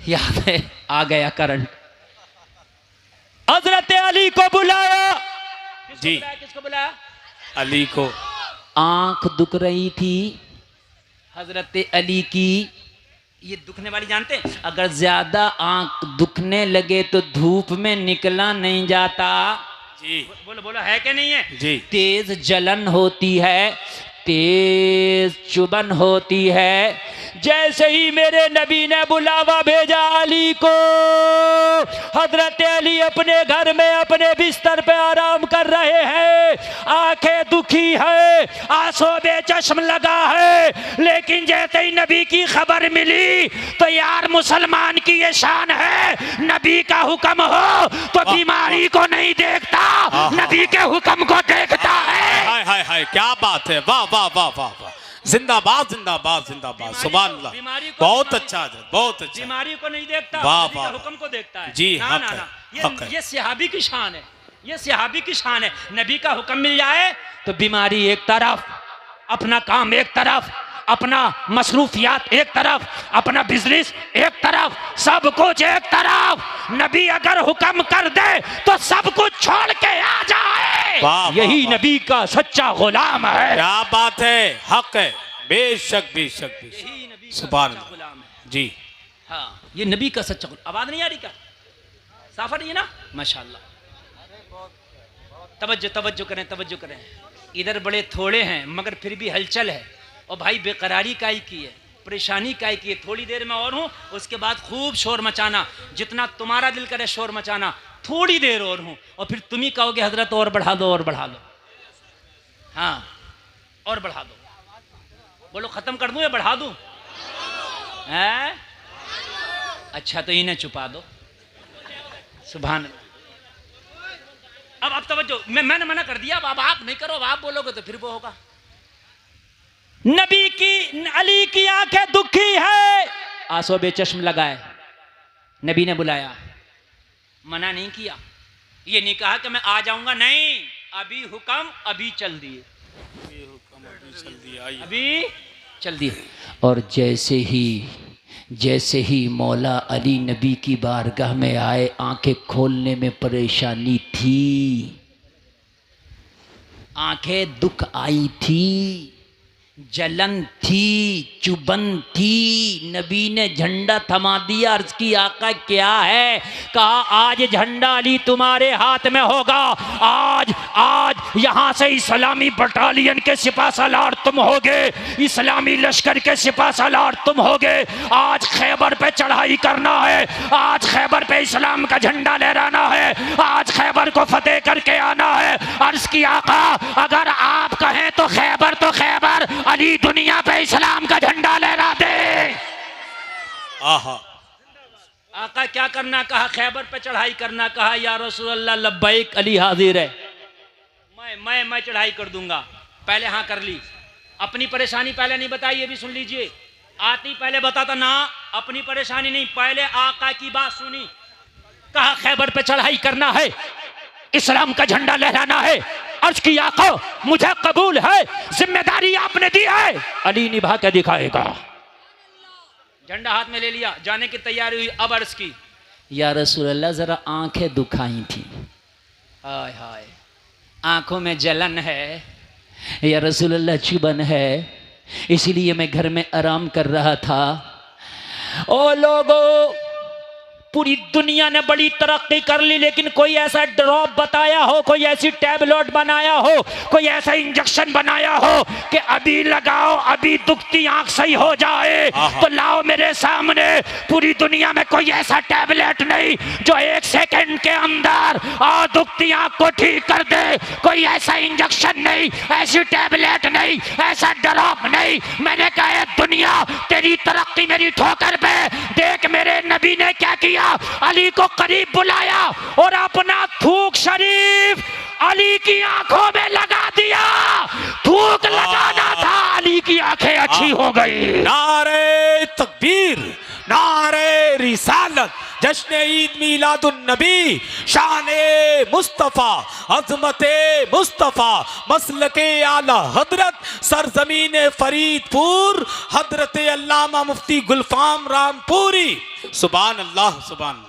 याद है, आ गया करंट। हजरत अली को बुलाया। जी। किसको बुलाया? अली को। आंख दुख रही थी हजरत अली की। ये दुखने वाली जानते हैं, अगर ज्यादा आंख दुखने लगे तो धूप में निकला नहीं जाता। जी बोलो बोलो, है कि नहीं है? जी। तेज जलन होती है, तेज चुभन होती है। जैसे ही मेरे नबी ने बुलावा भेजा अली को, हजरत अली अपने घर में अपने बिस्तर पे आराम कर रहे हैं। आंखें दुखी है, आंसू बेचश्म लगा है, लेकिन जैसे ही नबी की खबर मिली तो यार मुसलमान की ये शान है, नबी का हुक्म हो तो बीमारी को नहीं देखता, नबी के हुक्म को देखता है। हाय हाय हाय, क्या बात है, वाह वाह वाह वाह वाह, जिंदाबाद जिंदाबाद जिंदाबाद, सुभान अल्लाह। बहुत अच्छा है, बहुत अच्छा। बीमारी को नहीं देखता, वाह नबी का वाह, हुक्म को देखता है। जी, ना हक ना है, ना, हक है। ये सहाबी की शान है, ये सहाबी की शान है। नबी का हुक्म मिल जाए तो बीमारी एक तरफ, अपना काम एक तरफ, अपना मसरूफियात एक तरफ, अपना बिजनेस एक तरफ, सब कुछ एक तरफ। नबी अगर हुक्म कर दे तो सब कुछ छोड़ के आ जाए। वाह, यही वाह, नबी का सच्चा गुलाम है। क्या बात है, हक है, बेशक बेशक बेशक, यही नबी का सुभान सच्चा अल्लाह। गुलाम जी। हाँ, ये नबी का सच्चा कुरान। आवाज नहीं आ रही क्या? साफ आ रही है ना? माशाल्लाह। तवज्जो तवज्जो करें, तवज्जो करें। इधर बड़े थोड़े हैं मगर फिर भी हलचल है। और भाई बेकरारी काई की है, परेशानी काई की है। थोड़ी देर में और हूँ, उसके बाद खूब शोर मचाना, जितना तुम्हारा दिल करे शोर मचाना। थोड़ी देर और हूँ और फिर तुम ही कहोगे हजरत और बढ़ा दो, और बढ़ा दो। हाँ, और बढ़ा दो। बोलो खत्म कर दूं या बढ़ा दूं? हैं? अच्छा तो इन्हें छुपा दो। सुभान अल्लाह। अब तवज्जो, मैंने मना कर दिया। अब आप नहीं करो, अब आप बोलोगे तो फिर वो होगा। नबी की, अली की आंखें दुखी है, आंसू बेचश्म लगाए। नबी ने बुलाया, मना नहीं किया। ये नहीं कहा कि मैं आ जाऊंगा, नहीं, अभी हुक्म, अभी चल दिए, अभी चल दिए। और जैसे ही मौला अली नबी की बारगाह में आए, आंखें खोलने में परेशानी थी, आंखें दुख आई थी, जलन थी, चुभन थी। नबी ने झंडा थमा दिया, अर्ज की आका क्या है? कहा आज झंडा अली तुम्हारे हाथ में होगा। आज यहां से इस्लामी बटालियन के सिपा सालार तुम होगे, इस्लामी लश्कर के सिपा सालार तुम होगे। आज खैबर पे चढ़ाई करना है, आज खैबर पे इस्लाम का झंडा लहराना है, आज खैबर को फतेह करके आना है। अर्ज की आका अगर आप कहें तो खैबर, अली दुनिया पे इस्लाम का झंडा लहरा दे। आहा। आका क्या करना कहा? खैबर पे चढ़ाई करना कहा। या रसूल अल्लाह लब्बैक, अली हाजिर है, मैं चढ़ाई कर दूंगा। पहले हाँ कर ली। अपनी परेशानी पहले नहीं बताई, ये भी सुन लीजिए। आती पहले बताता ना, अपनी परेशानी नहीं, पहले आका की बात सुनी। कहा खैबर पे चढ़ाई करना है, इस्लाम का झंडा लहराना है। अर्ज की आका मुझे कबूल है, जिम्मेदारी आपने दी है, अली निभा के दिखाएगा। झंडा हाथ में ले लिया, जाने की तैयारी हुई। अब अर्ज की, या रसूल अल्लाह जरा आंखें दुखाई थी। हाय हाय, आंखों में जलन है, या रसूल अल्लाह चुभन है, इसीलिए मैं घर में आराम कर रहा था। ओ लोगों, पूरी दुनिया ने बड़ी तरक्की कर ली, लेकिन कोई ऐसा ड्रॉप बताया हो, कोई ऐसी टैबलेट बनाया हो, कोई ऐसा इंजेक्शन बनाया हो कि अभी लगाओ, अभी दुखती आंख सही हो जाए, तो लाओ मेरे सामने। पूरी दुनिया में कोई ऐसा टैबलेट नहीं जो 1 सेकंड के अंदर दुखती आंख को ठीक कर दे। कोई ऐसा इंजेक्शन नहीं, ऐसी टैबलेट नहीं, ऐसा ड्रॉप नहीं। मैंने कहा दुनिया तेरी तरक्की मेरी ठोकर पे देख, मेरे नबी ने क्या किया? अली को करीब बुलाया और अपना थूक शरीफ अली की आंखों में लगा दिया। थूक लगाना था, अली की आंखें अच्छी हो गई। नारे तकबीर, नारे रिसालत, जश्न ईद मीलादुन नबी, शाने मुस्तफ़ा, अज़मते मुस्तफ़ा, मसलके आला हजरत, सरजमीन फरीदपुर, हजरत अल्लामा मुफ्ती गुलफाम रामपुरी। सुभान अल्लाह, सुभान अल्लाह।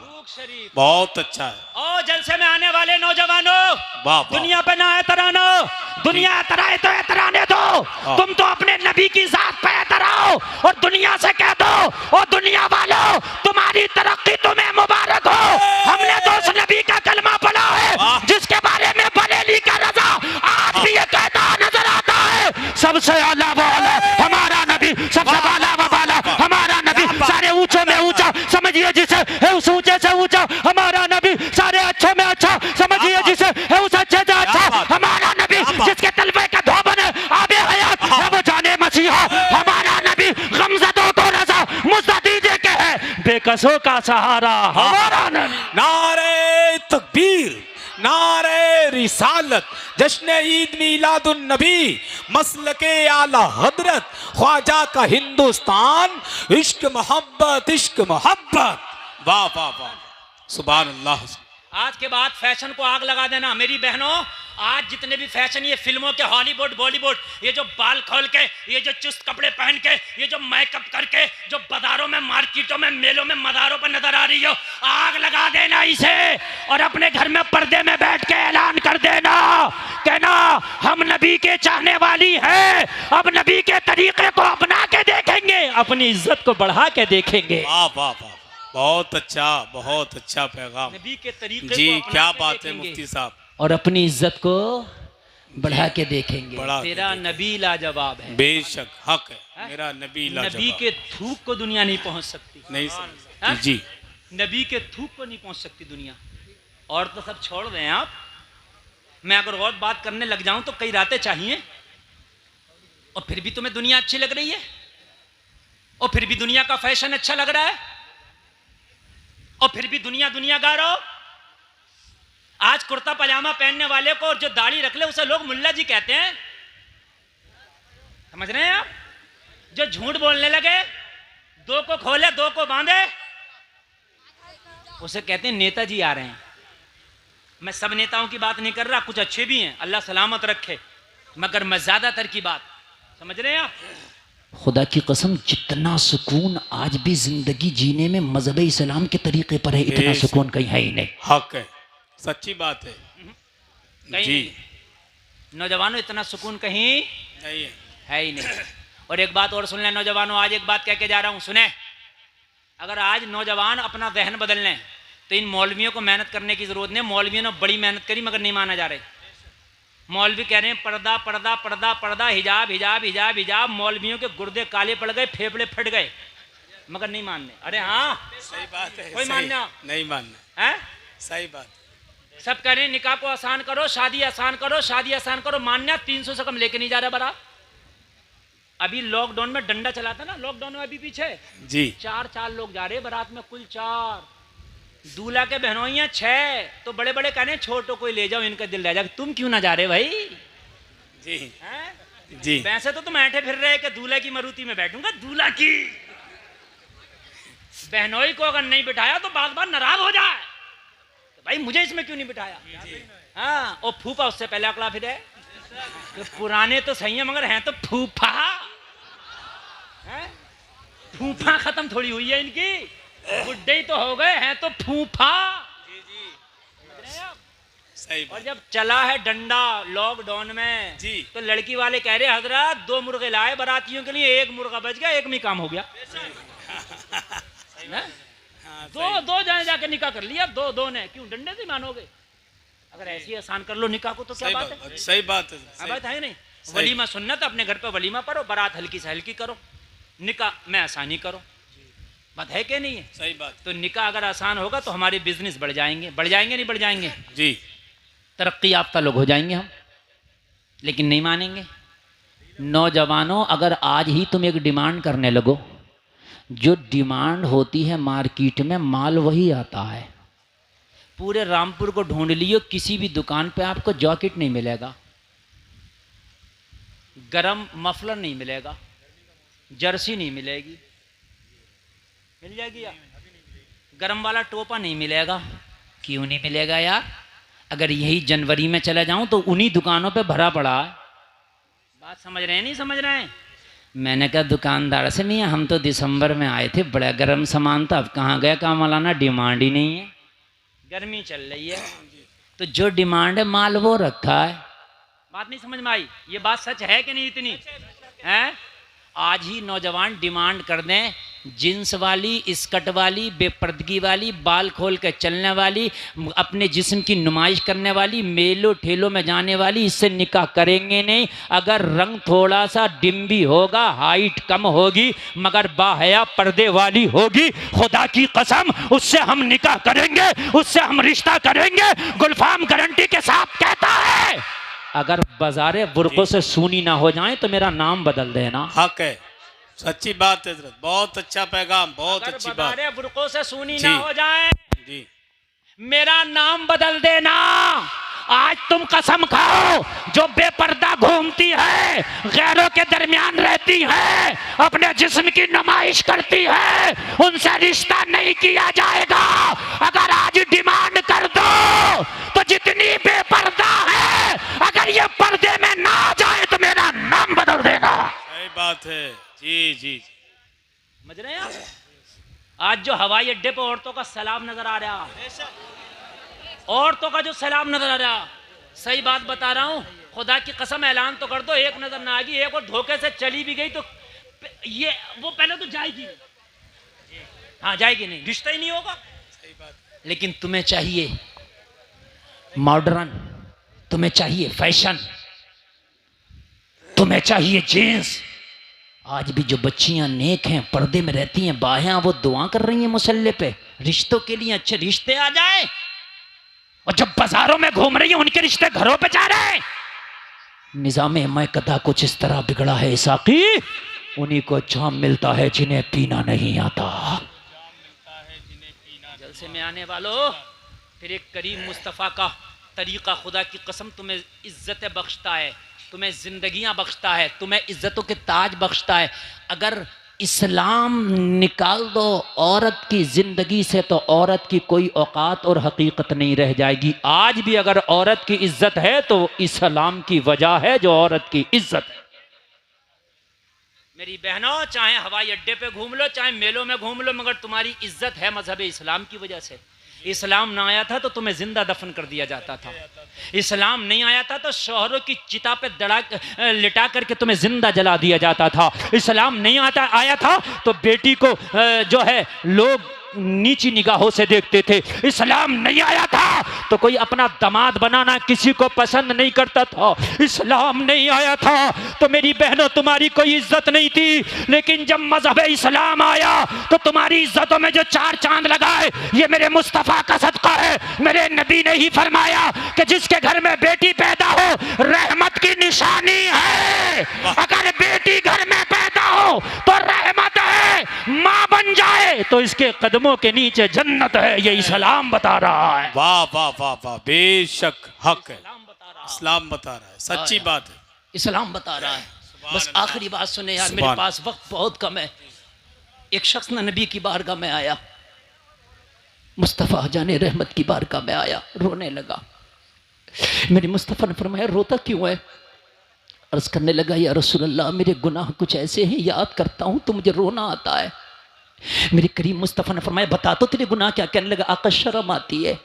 बहुत अच्छा है। ओ जलसे में आने वाले नौजवानों, वाह, दुनिया पे ना एतरानो, दुनिया एतराए तो एतराने दो, तुम तो अपने नबी की जात पे एतराओ और दुनिया से कह दो, ओ दुनिया वालों तुम्हारी तरक्की तुम्हें मुबारक हो। हमने तो उस नबी का कलमा पढ़ा है जिसके बारे में बरेली का रजा आज भी ये कहता नजर आता है, सबसे आला वो आला हमारा नबी, सबसे वाला वो वाला हमारा नबी, सारे ऊंचों में ऊंचा समझिए जिसे है उस ऊंचे से ऊंचा हमारा नबी, सारे अच्छे में अच्छा समझिए जिसे है उस अच्छे से अच्छा हमारा नबी, जिसके तलवे का धोबन है आबे हयात है वो जाने मसीहा हमारा नबी, गमज़दों को रज़ा मुझसे दीजिए के है बेकसों का सहारा हमारा नबी। नारे तकबीर, नारे रिसालत, जश्न ईद मीलादुन नबी, मसलके आला हजरत, ख्वाजा का हिंदुस्तान, इश्क मोहब्बत, इश्क मोहब्बत। वाह वाह वाह, सुभान अल्लाह। आज के बाद फैशन को आग लगा देना मेरी बहनों। आज जितने भी फैशन ये फिल्मों के, हॉलीवुड बॉलीवुड, ये जो बाल खोल के, ये जो चुस्त कपड़े पहन के, ये जो मेकअप करके जो बाजारों में, मार्केटों में, मेलों में, मदारों पर नजर आ रही हो, आग लगा देना इसे और अपने घर में पर्दे में बैठ के ऐलान कर देना, कहना हम नबी के चाहने वाली है, अब नबी के तरीके को अपना के देखेंगे, अपनी इज्जत को बढ़ा के देखेंगे। वाह वाह वाह, बहुत अच्छा पैगाम नबी के तरीके जी। को अपना क्या के बात है देखेंगे मुफ्ती साहब, और अपनी इज्जत को बढ़ा के देखेंगे। बढ़ा के तेरा नबी लाजवाब है। बेशक हक है, मेरा नबी नबी लाजवाब। के थूक को दुनिया नहीं पहुंच सकती। नहीं हाँ? समझ जी। नबी के थूक को नहीं पहुंच सकती दुनिया। और तो सब छोड़ दें आप, मैं अगर और बात करने लग जाऊं तो कई रातें चाहिए। और फिर भी तुम्हें दुनिया अच्छी लग रही है, और फिर भी दुनिया का फैशन अच्छा लग रहा है, और फिर भी दुनिया दुनिया गा रहा हो। आज कुर्ता पजामा पहनने वाले को और जो दाढ़ी रख ले उसे लोग मुल्ला जी कहते हैं। समझ रहे हैं आप? जो झूठ बोलने लगे, दो को खोले दो को बांधे, उसे कहते हैं नेताजी आ रहे हैं। मैं सब नेताओं की बात नहीं कर रहा, कुछ अच्छे भी हैं, अल्लाह सलामत रखे, मगर मैं ज्यादातर की बात, समझ रहे हैं आप? खुदा की कसम, जितना सुकून आज भी जिंदगी जीने में मजहब इस्लाम के तरीके पर है, इतना सुकून कहीं है ही नहीं। हक है, सच्ची बात है कहीं जी। नहीं। नौजवानों, इतना सुकून कहीं नहीं है ही नहीं। और एक बात और सुन लें नौजवानों, आज एक बात कह के जा रहा हूं, सुने। अगर आज नौजवान अपना जहन बदल लें तो इन मौलवियों को मेहनत करने की जरूरत नहीं। मौलवियों ने बड़ी मेहनत करी मगर नहीं माना जा रहे। मौलवी कह रहे हैं पर्दा पर्दा पर्दा पर्दा, हिजाब हिजाब हिजाब हिजाब। मौलवियों के गुर्दे काले पड़ गए, फेफड़े फट गए, मगर नहीं मानने। अरे हाँ, सही बात है, कोई सही, मानना नहीं मानना है। सही बात। सब कह रहे हैं निकाह को आसान करो, शादी आसान करो, शादी आसान करो। मान्या 300 से कम लेके नहीं जा रहा बारात। अभी लॉकडाउन में डंडा चला था ना, लॉकडाउन में अभी पीछे जी। 4 लोग जा रहे बारात में, कुल 4। दूल्हा के बहनोइयां 6। तो बड़े बड़े कहने छोटो कोई ले जाओ, इनका दिल रह जाएगा। तुम क्यों ना जा रहे भाई? जी हैं? जी। वैसे तो तुम ऐठे फिर रहे कि दूल्हे की मरूती में बैठूंगा। दूल्हा की बहनोई को अगर नहीं बिठाया तो बार बार नाराज हो जाए, तो भाई मुझे इसमें क्यों नहीं बिठाया? हाँ, और फूफा उससे पहले अकड़ा फिर है। तो पुराने तो सही है मगर हैं तो फूफा। फूफा खत्म थोड़ी हुई है इनकी, बुड्ढे ही तो हो गए हैं तो फूफा। सही और बात। जब चला है डंडा लॉकडाउन में जी। तो लड़की वाले कह रहे हजरत 2 मुर्गे लाए बारातियों के लिए, 1 मुर्गा बच गया, 1 में काम हो गया। दो जाने जाके निकाह कर लिया, दो ने, क्यों डंडे से मानोगे? अगर ऐसी आसान कर लो निकाह को तो क्या बात है? सही बात है, बात है नहीं? वलीमा सुन्नत, अपने घर पे वलीमा पढ़ो, बारात हल्की से हल्की करो, निकाह में आसानी करो। बात है कि नहीं है? सही बात। तो निकाह अगर आसान होगा तो हमारे बिजनेस बढ़ जाएंगे। बढ़ जाएंगे नहीं बढ़ जाएंगे? जी। तरक्की याफ्ता लोग हो जाएंगे हम, लेकिन नहीं मानेंगे। नौजवानों, अगर आज ही तुम एक डिमांड करने लगो, जो डिमांड होती है मार्केट में माल वही आता है। पूरे रामपुर को ढूंढ लियो, किसी भी दुकान पे आपको जैकेट नहीं मिलेगा, गरम मफलर नहीं मिलेगा, जर्सी नहीं मिलेगी। मिल जाएगी यार? गरम वाला टोपा नहीं मिलेगा। क्यों नहीं मिलेगा यार? अगर यही जनवरी में चला जाऊं तो उन्हीं दुकानों पे भरा पड़ा है। बात समझ रहे हैं नहीं समझ रहे हैं? मैंने कहा दुकानदार से, नहीं हम तो दिसंबर में आए थे, बड़ा गर्म सामान था, अब कहाँ गया काम मौलाना, डिमांड ही नहीं है, गर्मी चल रही है। तो जो डिमांड है माल वो रखा है। बात नहीं समझ में आई? ये बात सच है कि नहीं इतनी है? आज ही नौजवान डिमांड कर दें, जींस वाली, स्कर्ट वाली, बेपर्दगी वाली, बाल खोल के चलने वाली, अपने जिस्म की नुमाइश करने वाली, मेलों ठेलों में जाने वाली, इससे निकाह करेंगे नहीं। अगर रंग थोड़ा सा डिम्बी होगा, हाइट कम होगी, मगर बाहया पर्दे वाली होगी, खुदा की कसम उससे हम निकाह करेंगे, उससे हम रिश्ता करेंगे। गुलफाम गारंटी के साथ कहता है, अगर बाजारे बुरकों से सूनी ना हो जाए तो मेरा नाम बदल देना। हक है, सच्ची बात है हजरत, बहुत अच्छा पैगाम, बहुत अच्छी बात। बाजारे बुरकों से सूनी जी। ना हो जाए, जी। मेरा नाम बदल देना। आज तुम कसम खाओ, जो बेपर्दा घूमती है, गैरों के दरमियान रहती है, अपने जिस्म की नुमाइश करती है, उनसे रिश्ता नहीं किया जाएगा। अगर आज डिमांड कर दो तो जितनी बेपर्दा है, अगर ये पर्दे में ना आ जाए तो मेरा नाम बदल देना। सही बात है। जी जी। समझ रहे हैं आप? आज जो हवाई अड्डे पर औरतों का सलाम नजर आ रहा, औरतों का जो सलाम नजर आ रहा, सही बात बता रहा हूं, खुदा की कसम ऐलान तो कर दो, एक नजर ना आएगी, एक और धोखे से चली भी गई तो ये वो पहले तो जाएगी नहीं। हाँ जाएगी नहीं, रिश्ता ही नहीं होगा। लेकिन तुम्हें चाहिए मॉडर्न, तुम्हें चाहिए फैशन, तुम्हें चाहिए जींस। आज भी जो बच्चियां नेक हैं, पर्दे में रहती हैं, बाहें, वो दुआ कर रही हैं मुसल्ले पे रिश्तों के लिए, अच्छे रिश्ते आ जाए। और जब बाजारों में घूम रही हैं, उनके रिश्ते घरों पे जा रहे हैं। निजामे मैकदा कुछ इस तरह बिगड़ा है साकी, उन्हीं को जाम मिलता है जिन्हें पीना नहीं आता। जलसे में आने वालों, फिर एक करीम मुस्तफ़ा का तरीक़ा, खुदा की कसम तुम्हें इज्जतें बख्शता है, तुम्हें जिंदगियां बख्शता है, तुम्हें इज्जतों के ताज बख्शता है। अगर इस्लाम निकाल दो औरत की जिंदगी से तो औरत की कोई औकात और हकीकत नहीं रह जाएगी। आज भी अगर औरत की इज्जत है तो इस्लाम की वजह है जो औरत की इज्जत है। मेरी बहनों, चाहे हवाई अड्डे पे घूम लो, चाहे मेलों में घूम लो, मगर तुम्हारी इज्जत है मजहब इस्लाम की वजह से। इस्लाम ना आया था तो तुम्हें जिंदा दफन कर दिया जाता था। इस्लाम नहीं आया था तो शोहरों की चिता पे लिटा करके तुम्हें जिंदा जला दिया जाता था। इस्लाम नहीं आया था तो बेटी को जो है लोग नीची निगाहों से देखते थे। इस्लाम नहीं आया था तो कोई अपना दामाद बनाना किसी को पसंद नहीं करता था। इस्लाम नहीं आया था तो मेरी बहनों तुम्हारी कोई इज्जत नहीं थी। लेकिन जब मजहब इस्लाम आया तो तुम्हारी इज्जतों में जो चार चांद लगाए, ये मेरे मुस्तफ़ा का सदका है। मेरे नबी ने ही फरमाया कि जिसके घर में बेटी पैदा हो रहमत की निशानी है। अगर बेटी घर में पैदा हो तो रहमत है, माँ बन जाए तो इसके कदमों के नीचे जन्नत है। ये इस्लाम बता रहा है। वाह वाह वाह वाह, बेशक हक है, इस्लाम बता रहा है, सच्ची बात है, इस्लाम बता रहा है। बस आखिरी बात सुने यार, मेरे पास वक्त बहुत कम है। एक शख्स ने नबी की बारगाह में आया, मुस्तफ़ा जाने रहमत की बारगाह में आया, रोने लगा। मेरे मुस्तफ़ा ने फरमाया रोता क्यों है? अर्ज करने लगा या रसूल अल्लाह, मेरे गुनाह कुछ ऐसे हैं, याद करता हूं तो मुझे रोना आता है। मेरे करीम मुस्तफ़ा ने फरमाया बता तो तेरे गुनाह क्या? कहने लगा आका शर्म आती है।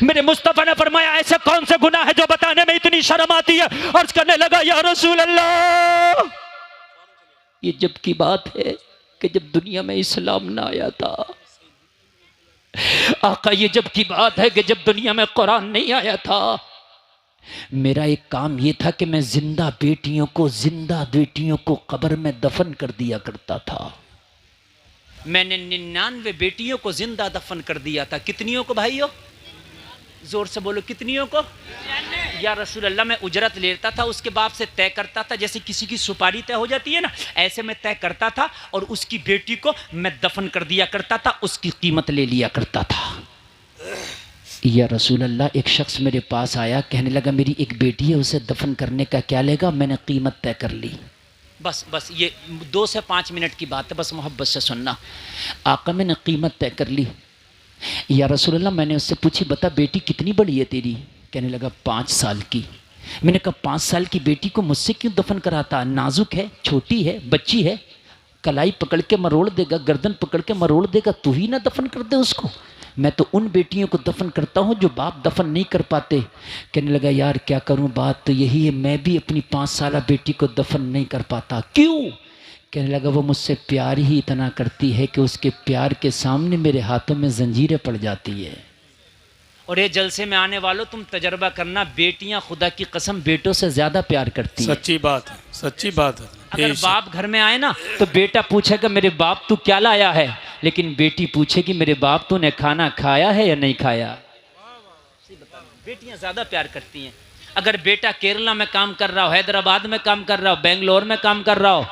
मेरे मुस्तफ़ा ने फरमाया ऐसे कौन से गुनाह है जो बताने में इतनी शर्म आती है? अर्ज करने लगा या रसूल अल्लाह, ये जब की बात है कि जब दुनिया में इस्लाम ना आया था। आका ये जब की बात है कि जब दुनिया में कुरान नहीं आया था। मेरा एक काम ये था कि मैं जिंदा बेटियों को कब्र में दफन कर दिया करता था। मैंने 99 बेटियों को जिंदा दफन कर दिया था। कितनियों को भाइयों? जोर से बोलो, कितनियों को? या रसूल अल्लाह, मैं उजरत लेता था, उसके बाप से तय करता था, जैसे किसी की सुपारी तय हो जाती है ना, ऐसे मैं तय करता था और उसकी बेटी को मैं दफन कर दिया करता था, उसकी कीमत ले लिया करता था। या रसूल अल्लाह, एक शख्स मेरे पास आया, कहने लगा मेरी एक बेटी है, उसे दफन करने का क्या लेगा? मैंने कीमत तय कर ली। बस ये 2 से 5 मिनट की बात है, बस मोहब्बत से सुनना। आका मैंने कीमत तय कर ली। या रसूल अल्लाह, मैंने उससे पूछी बता बेटी कितनी बड़ी है तेरी? कहने लगा 5 साल की। मैंने कहा 5 साल की बेटी को मुझसे क्यों दफन कराता? नाजुक है, छोटी है, बच्ची है, कलाई पकड़ के मरोड़ देगा, गर्दन पकड़ के मरोड़ देगा, तू ही ना दफन कर दे उसको। मैं तो उन बेटियों को दफन करता हूँ जो बाप दफन नहीं कर पाते। कहने लगा यार क्या करूँ, बात तो यही है, मैं भी अपनी 5 साल बेटी को दफन नहीं कर पाता। क्यों? कहने लगा वो मुझसे प्यार ही इतना करती है कि उसके प्यार के सामने मेरे हाथों में जंजीरें पड़ जाती है। और ये जलसे में आने वालों, तुम तजर्बा करना, बेटियां खुदा की कसम बेटों से ज्यादा प्यार करती हैं। सच्ची बात है, सच्ची बात है। अगर बाप घर में आए ना तो बेटा पूछेगा मेरे बाप तू क्या लाया है, लेकिन बेटी पूछेगी मेरे बाप तूने खाना खाया है या नहीं खाया। बेटियां ज्यादा प्यार करती हैं। अगर बेटा केरला में काम कर रहा हो, हैदराबाद में काम कर रहा हो, बेंगलोर में काम कर रहा हो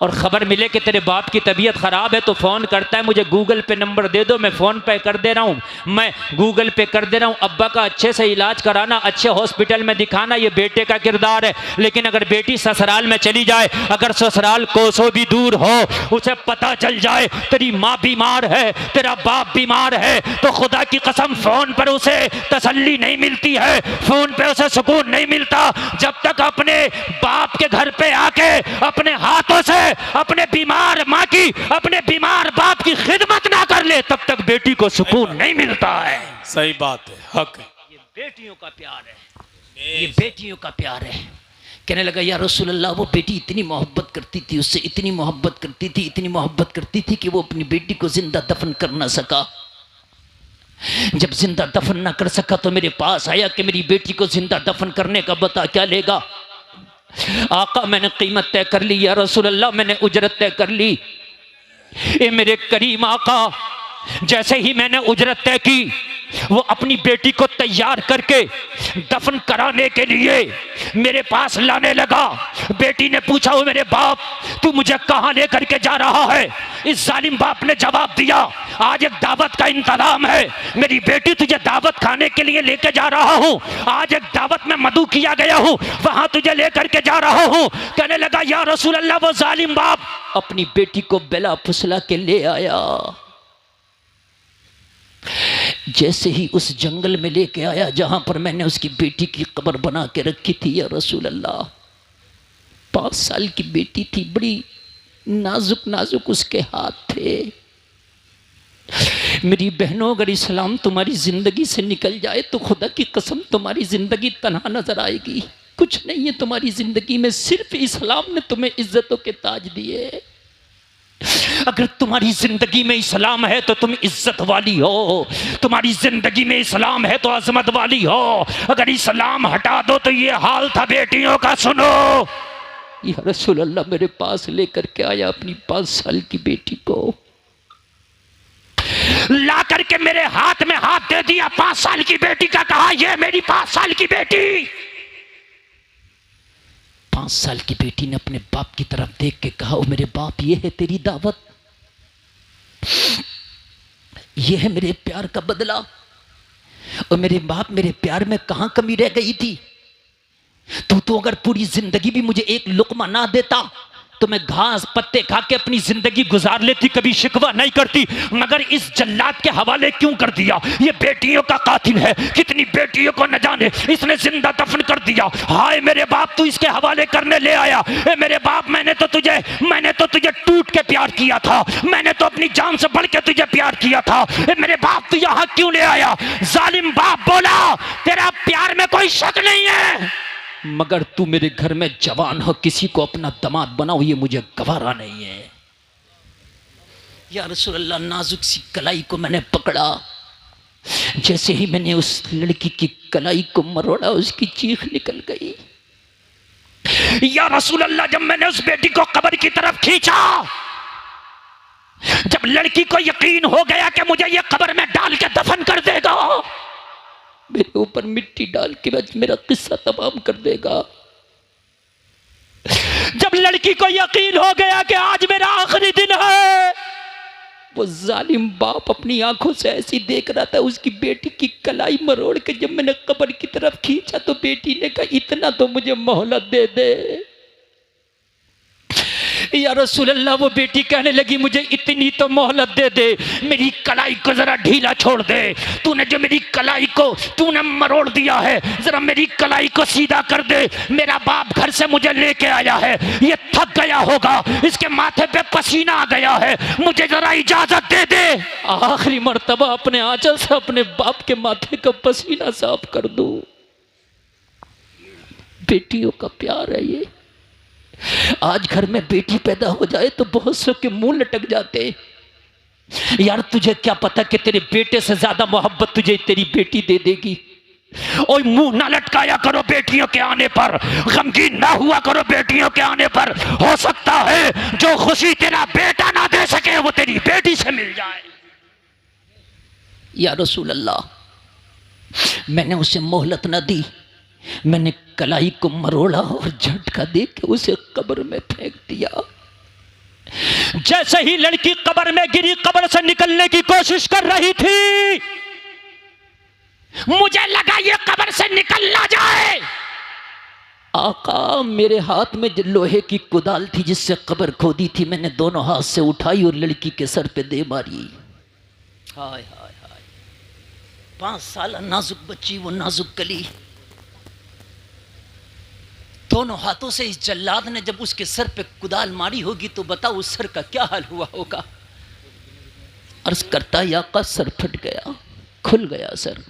और खबर मिले कि तेरे बाप की तबीयत ख़राब है तो फ़ोन करता है मुझे गूगल पे नंबर दे दो, मैं फ़ोन पे कर दे रहा हूँ, मैं गूगल पे कर दे रहा हूँ। अब्बा का अच्छे से इलाज कराना, अच्छे हॉस्पिटल में दिखाना, ये बेटे का किरदार है। लेकिन अगर बेटी ससुराल में चली जाए, अगर ससुराल कोसों भी दूर हो, उसे पता चल जाए तेरी माँ बीमार है, तेरा बाप बीमार है, तो खुदा की कसम फ़ोन पर उसे तसल्ली नहीं मिलती है, फ़ोन पर उसे सुकून नहीं मिलता जब तक अपने बाप के घर पे आके अपने हाथों से अपने बीमार माँ की, अपने बीमार बाप की खिदमत ना कर ले, तब तक बेटी को सुकून नहीं मिलता है। सही बात है, हक है। ये बेटियों का प्यार है, ये बेटियों का प्यार है। कहने लगा या रसूल अल्लाह, वो बेटी इतनी मोहब्बत करती थी, उससे इतनी मोहब्बत करती थी, इतनी मोहब्बत करती थी कि वो अपनी बेटी को जिंदा दफन कर ना सका। जब जिंदा दफन ना कर सका तो मेरे पास आया कि मेरी बेटी को जिंदा दफन करने का बता क्या लेगा। आका मैंने कीमत तय कर ली या रसूल अल्लाह, मैंने उजरत तय कर ली। ए मेरे करीम आका, जैसे ही मैंने उजरत तय की, वो अपनी बेटी को तैयार करके दफन कराने के लिए मेरे पास लाने लगा। बेटी ने पूछा, वो मेरे बाप तू मुझे कहाँ लेकर के जा रहा है? इस जालिम बाप ने जवाब दिया, आज एक दावत का इंतजाम है मेरी बेटी, तुझे दावत खाने के लिए लेके जा रहा हूँ। आज एक दावत में मधु किया गया हूँ, वहां तुझे लेकर के जा रहा हूँ। कहने लगा या रसूल अल्लाह, वो जालिम बाप अपनी बेटी को बेला फुसला के ले आया। जैसे ही उस जंगल में लेके आया जहां पर मैंने उसकी बेटी की कब्र बना के रखी थी या रसूल अल्लाह, 5 साल की बेटी थी, बड़ी नाजुक नाजुक उसके हाथ थे। मेरी बहनों, अगर इस्लाम तुम्हारी जिंदगी से निकल जाए तो खुदा की कसम तुम्हारी जिंदगी तन्हा नजर आएगी। कुछ नहीं है तुम्हारी जिंदगी में, सिर्फ इस्लाम ने तुम्हें इज्जतों के ताज दिए। अगर तुम्हारी जिंदगी में इस्लाम है तो तुम इज्जत वाली हो, तुम्हारी जिंदगी में इस्लाम है तो अजमत वाली हो। अगर इस्लाम हटा दो तो ये हाल था बेटियों का। सुनो, या रसूल अल्लाह मेरे पास लेकर के आया अपनी 5 साल की बेटी को, ला करके मेरे हाथ में हाथ दे दिया 5 साल की बेटी का, कहा ये मेरी 5 साल की बेटी। 5 साल की बेटी ने अपने बाप की तरफ देख के कहा, ओ मेरे बाप, ये है तेरी दावत, ये है मेरे प्यार का बदला। और मेरे बाप, मेरे प्यार में कहां कमी रह गई थी? तू तो अगर पूरी जिंदगी भी मुझे एक लुकमा ना देता तो मैं घास पत्ते खा के अपनी जिंदगी गुजार लेती, कभी शिकवा नहीं करती। मगर इस जल्लाद के हवाले क्यों कर दिया? ये बेटियों का कातिल है, कितनी बेटियों को न जाने इसने जिंदा दफन कर दिया। हाय मेरे बाप, तू इसके हवाले करने ले आया। ए मेरे बाप, मैंने तो तुझे टूट के प्यार किया था, मैंने तो अपनी जान से बढ़ के तुझे प्यार किया था। ए मेरे बाप, तू यहाँ क्यों ले आया? जालिम बाप बोला, तेरा प्यार में कोई शक नहीं है, मगर तू मेरे घर में जवान हो, किसी को अपना दामाद बनाओ, ये मुझे गवारा नहीं है। या रसूल अल्लाह, नाजुक सी कलाई को मैंने पकड़ा। जैसे ही मैंने उस लड़की की कलाई को मरोड़ा, उसकी चीख निकल गई। या रसूल अल्लाह, जब मैंने उस बेटी को कब्र की तरफ खींचा, जब लड़की को यकीन हो गया कि मुझे ये कब्र में डाल के दफन कर देगा, मेरे ऊपर मिट्टी डाल के बस मेरा किस्सा तमाम कर देगा, जब लड़की को यकीन हो गया कि आज मेरा आखिरी दिन है, वो जालिम बाप अपनी आंखों से ऐसी देख रहा था। उसकी बेटी की कलाई मरोड़ के जब मैंने कब्र की तरफ खींचा तो बेटी ने कहा, इतना तो मुझे मोहलत दे दे। या रसूल अल्लाह, वो बेटी कहने लगी, मुझे इतनी तो मोहलत दे दे, मेरी कलाई को जरा ढीला छोड़ दे। तूने जो मेरी कलाई को तूने मरोड़ दिया है, जरा मेरी कलाई को सीधा कर दे। मेरा बाप घर से मुझे लेके आया है, ये थक गया होगा, इसके माथे पे पसीना आ गया है, मुझे जरा इजाजत दे दे, आखिरी मर्तबा अपने आंचल से अपने बाप के माथे का पसीना साफ कर दूं। बेटियों का प्यार है ये। आज घर में बेटी पैदा हो जाए तो बहुत से के मुंह लटक जाते। यार तुझे क्या पता कि तेरे बेटे से ज्यादा मोहब्बत तुझे तेरी बेटी दे देगी। और मुंह ना लटकाया करो बेटियों के आने पर, गमगीन ना हुआ करो बेटियों के आने पर। हो सकता है जो खुशी तेरा बेटा ना दे सके वो तेरी बेटी से मिल जाए। या रसूल अल्लाह, मैंने उसे मोहलत न दी, मैंने कलाई को मरोड़ा और झटका दे के उसे कब्र में फेंक दिया। जैसे ही लड़की कब्र में गिरी, कब्र से निकलने की कोशिश कर रही थी, मुझे लगा ये कब्र से निकल ना जाए। आका, मेरे हाथ में जो लोहे की कुदाल थी जिससे कब्र खोदी थी, मैंने दोनों हाथ से उठाई और लड़की के सर पे दे मारी। हाय हाय हाय, 5 साल नाजुक बच्ची, वो नाजुक कली, दोनों हाथों से इस जल्लाद ने जब उसके सर पे कुदाल मारी होगी तो बताओ उस सर का क्या हाल हुआ होगा। अर्ज करता या का सर फट गया, खुल गया सर,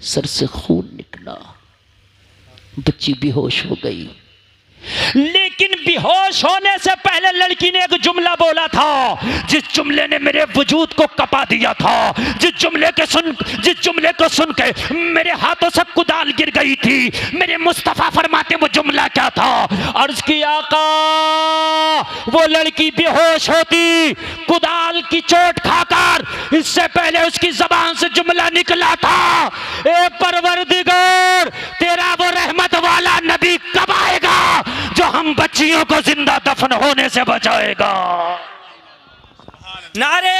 सर से खून निकला, बच्ची बेहोश हो गई। लेकिन बेहोश होने से पहले लड़की ने एक जुमला बोला था, जिस जुमले ने मेरे वजूद को कपा दिया था, जिस जुमले को सुन के मेरे हाथों से कुदाल गिर गई थी। मेरे मुस्तफा फरमाते वो जुमला क्या था? अर्ज की आका, वो लड़की बेहोश होती कुदाल की चोट खाकर, इससे पहले उसकी जबान से जुमला निकला था, ए परवरदिगार, तेरा वो रहमत वाला नबी कब आएगा जो हम बच्चियों को जिंदा दफन होने से बचाएगा? नारे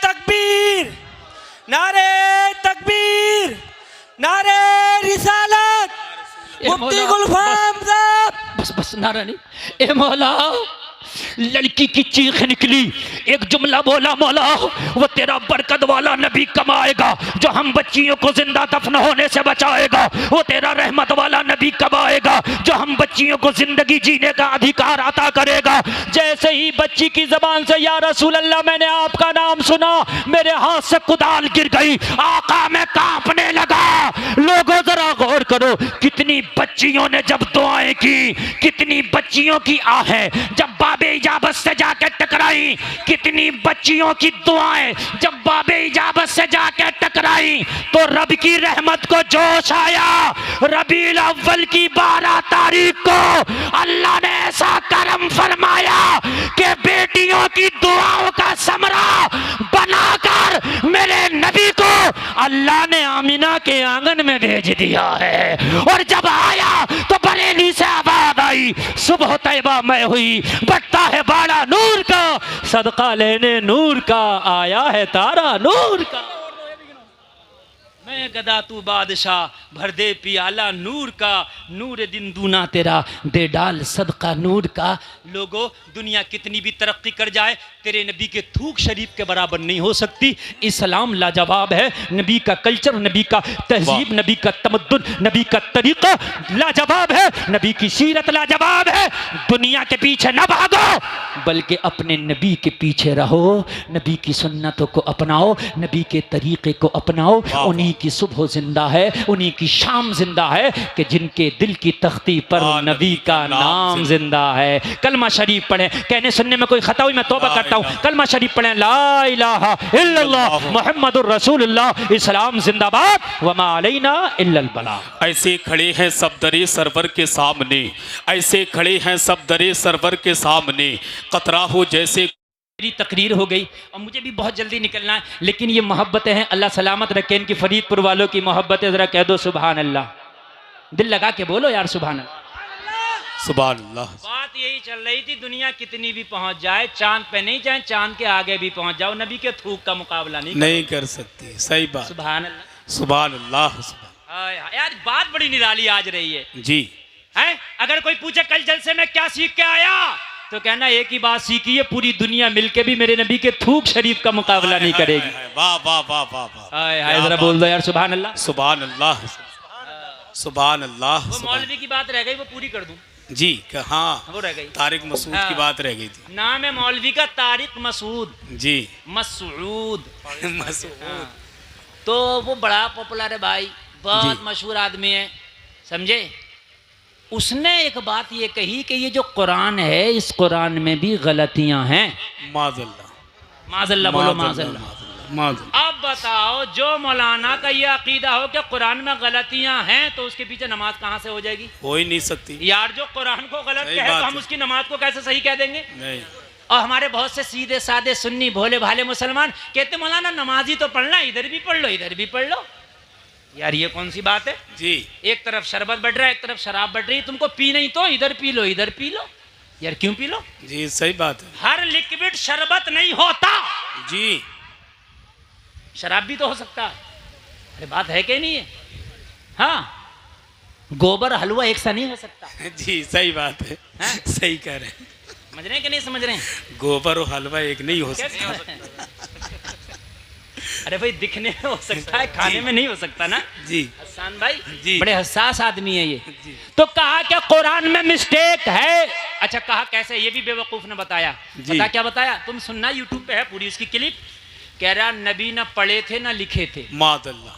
तकबीर, नारे तकबीर, नारे रिसालत, मुफ्ती गुलफाम साहब। बस बस नारा नहीं। ए मौला, लड़की की चीख निकली, एक जुमला बोला, मौला वो तेरा बरकत वाला नबी कब आएगा जो हम बच्चियों को जिंदा दफन होने से बचाएगा? वो तेरा रहमत वाला नबी कब आएगा जो हम बच्चियों को जिंदगी जीने का अधिकार अता करेगा? जैसे ही बच्ची की जबान से या रसूल अल्लाह मैंने आपका नाम सुना, मेरे हाथ से कुदाल गिर गई, आका मैं कांपने लगा। लोगों जरा गौर करो, कितनी बच्चियों ने जब दुआएं की, कितनी बच्चियों की आहें जब बाबे इजाबत से जाकर टकराई, कितनी बच्चियों की दुआएं जब बाबे इजाबत से जाकर टकराई, तो रब की रहमत को जोश आया। रबीउल अव्वल की 12 तारीख को अल्लाह ने ऐसा करम फरमाया कि बेटियों की दुआओं का समरा बनाकर मेरे नबी को अल्लाह ने आमिना के आंगन में भेज दिया है। और जब आया तो बरेली से आवाज आई, सुबह तैयबा में हुई, बटता है बाड़ा नूर का, सदका लेने नूर का, आया है तारा नूर का। मैं गदा तू बादशाह, भर दे पियाला नूर का, नूर दिन दूना तेरा, दे डाल सदका नूर का। लोगों, दुनिया कितनी भी तरक्की कर जाए, तेरे नबी के थूक शरीफ के बराबर नहीं हो सकती। इस्लाम लाजवाब है, नबी का कल्चर, नबी का तहजीब, नबी का तमद्दुन, नबी का तरीका लाजवाब है, नबी की सीरत लाजवाब है। दुनिया के पीछे न भागो, बल्कि अपने नबी के पीछे रहो, नबी की सुन्नतों को अपनाओ, नबी के तरीके को अपनाओ। उन्हीं की सुबह जिंदा है, उन्हीं की शाम जिंदा है कि जिनके दिल की तख्ती पर नबी का नाम जिंदा है। कलमा शरीफ पढ़े, कहने सुनने में कोई खता हुई मैं तौबा करता हूँ। कलमा शरीफ पढ़े, ला इलाहा इल्लल्लाह मुहम्मदुर रसूलुल्लाह, इस्लाम जिंदाबाद, वमा अलैना इल्लल बलाग। ऐसे खड़े हैं सब दरे सरवर के सामने, ऐसे खड़े हैं सब दरे सरवर के सामने, कतरा हो जैसे। मेरी तकरीर हो गई और मुझे भी बहुत जल्दी निकलना है, लेकिन ये मोहब्बतें हैं, अल्लाह सलामत रखे इनकी। फरीदपुर वालों की मोहब्बतें, जरा कह दो सुभान अल्लाह, दिल लगा के बोलो यार सुभान अल्लाह। सुभान अल्लाह। बात यही चल रही थी, दुनिया कितनी भी पहुंच जाए, चांद पे नहीं जाए, चांद के आगे भी पहुंच जाओ, नबी के थूक का मुकाबला नहीं कर सकती। सही बात। सुभान अल्लाह, सुभान अल्लाह। यार बात बड़ी निराली आज रही है जी। है? अगर कोई पूछे कल जलसे में क्या सीख के आया, तो कहना एक ही बात सीखी है, पूरी दुनिया मिलके भी मेरे नबी के थूक शरीफ का मुकाबला नहीं करेगी। वाह वाह वाह वाह वाह। जरा बोल दो यार सुभान अल्लाह। सुभान अल्लाह, सुभान अल्लाह। वो मौलवी की बात रह गई, वो पूरी कर दूं जी। हाँ, वो रह गई, तारिक मसूद की बात रह गई थी। नाम है मौलवी का तारिक मसूद जी, मसूद। मसूद। तो वो बड़ा पॉपुलर है भाई, बहुत मशहूर आदमी है, समझे। उसने एक बात ये कही कि ये जो कुरान है, इस कुरान में भी गलतियां हैं। माज़ल्लाह, माज़ल्लाह बोलो, माज़ल्लाह। माज़ल्लाह। अब बताओ, जो मौलाना का ये अकीदा हो कि कुरान में गलतियां हैं, तो उसके पीछे नमाज कहाँ से हो जाएगी? हो ही नहीं सकती यार। जो कुरान को गलत कहे तो हम उसकी नमाज को कैसे सही कह देंगे? नहीं। और हमारे बहुत से सीधे साधे सुन्नी भोले भाले मुसलमान कहते मौलाना नमाज ही तो पढ़ना, इधर भी पढ़ लो, इधर भी पढ़ लो। यार ये कौन सी बात है जी? एक तरफ शरबत बढ़ रहा है, एक तरफ शराब बढ़ रही है, तुमको पी नहीं तो इधर पी लो, इधर पी लो। यार क्यों पी लो? जी सही बात है। हर लिक्विड शरबत नहीं होता जी, शराब भी तो हो सकता है। अरे बात है कि नहीं है? हाँ, गोबर हलवा एक सा नहीं हो सकता। जी सही बात है। हाँ? सही कह रहे हैं। समझ रहे हैं कि नहीं समझ रहे हैं? गोबर और हलवा एक नहीं हो सकता। अरे भाई दिखने में हो सकता है, खाने में नहीं हो सकता ना जी। हसन भाई जी, बड़े हसास आदमी है ये जी। तो कहा कि कुरान में मिस्टेक है। अच्छा कहा कैसे? ये भी बेवकूफ ने बताया। पता क्या बताया? तुम सुनना, यूट्यूब पे है पूरी उसकी क्लिप। कह रहा नबी ना पढ़े थे ना लिखे थे। मादल्ला,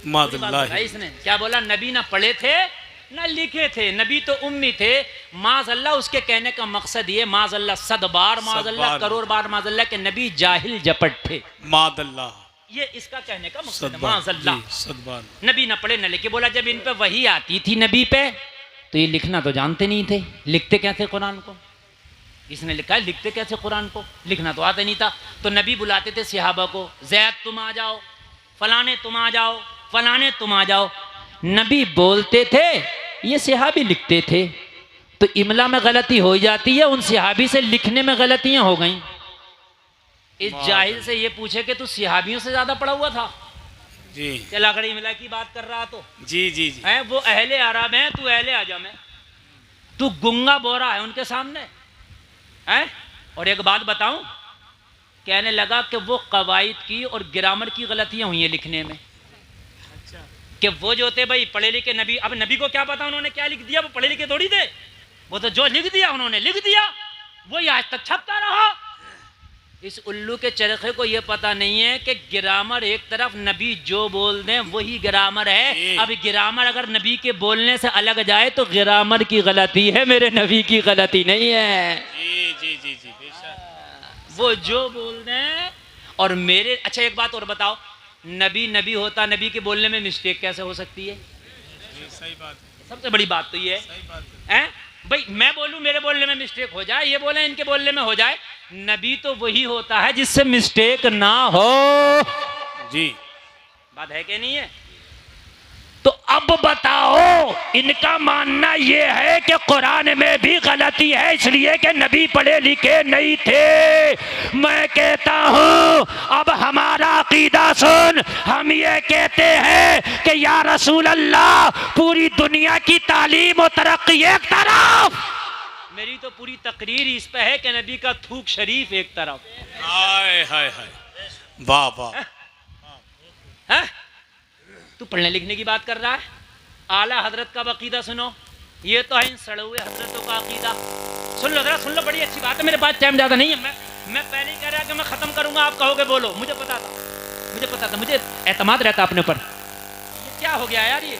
मादल्ला। इसने क्या बोला? नबी ना पढ़े थे ना लिखे थे, नबी तो उम्मी थे। माज़अल्लाह उसके कहने का मकसद ये, माज़अल्लाह सदबार माज़अल्लाह करोड़ बार माज़अल्लाह के नबी जाहिल जपट थे, मादल्ला ये इसका कहने का मकसद है। सदबार माज़अल्लाह जी, सदबार नबी ना पढ़े ना लिखे। बोला जब इन पे वही आती थी नबी पे तो ये लिखना तो जानते नहीं थे, लिखते कैसे कुरान को? इसने लिखा है लिखते कैसे कुरान को, लिखना तो आता नहीं था। तो नबी बुलाते थे सहाबा को, ज़ैद तुम आ जाओ, फलाने तुम आ जाओ, फलाने तुम आ जाओ। नबी बोलते थे, ये सहाबी लिखते थे। तो इमला में गलती हो जाती है, उन सहाबी से लिखने में गलतियां हो गई। इस जाहिल से ये पूछे कि तू सहाबियों से ज्यादा पढ़ा हुआ था? जी चला कर इमला की बात कर रहा तो जी जी जी है, वो अहले अरब है, तू अहले आजम है, तू गुंगा बोरा है उनके सामने है। और एक बात बताऊं, कहने लगा कि वो कवायद की और ग्रामर की गलतियां हुई हैं लिखने में। कि वो जो थे भाई पढ़े लिखे नबी, अब नबी को क्या पता उन्होंने क्या लिख दिया, वो पढ़े लिखे थोड़ी थे, वो तो जो लिख दिया उन्होंने लिख दिया, वो आज तक छपता रहा। इस उल्लू के चरखे को ये पता नहीं है कि ग्रामर एक तरफ, नबी जो बोल दें वही ग्रामर है। अब ग्रामर अगर नबी के बोलने से अलग जाए तो ग्रामर की गलती है, मेरे नबी की गलती नहीं है। जी जी जी जी बेशक। वो जो बोल दें और मेरे। अच्छा एक बात और बताओ, नबी नबी होता, नबी के बोलने में मिस्टेक कैसे हो सकती है? सही बात है, सबसे बड़ी बात तो ये सही बात है। है भाई, मैं बोलूं मेरे बोलने में मिस्टेक हो जाए, ये बोले इनके बोलने में हो जाए। नबी तो वही होता है जिससे मिस्टेक ना हो। जी बात है कि नहीं है? तो अब बताओ, इनका मानना यह है कि कुरान में भी गलती है इसलिए कि नबी पढ़े लिखे नहीं थे। मैं कहता हूं अब हमारा अकीदा सुन, हम ये कहते हैं कि या रसूल अल्लाह, पूरी दुनिया की तालीम और तरक्की एक तरफ, मेरी तो पूरी तकरीर इस पे है कि नबी का थूक शरीफ एक तरफ। हाय हाय हाय, वाह वाह। है? तू पढ़ने लिखने की बात कर रहा है? आला हजरत का अकीदा सुनो, ये तो है इन सड़े हुए हजरतों का अकीदा। सुन लो जरा, सुन लो, बड़ी अच्छी बात है, मेरे पास टाइम ज्यादा नहीं है। मैं पहले ही कह रहा कि मैं खत्म करूंगा, आप कहोगे बोलो। मुझे पता था, मुझे एतमाद रहता अपने ऊपर। ये क्या हो गया यार ये?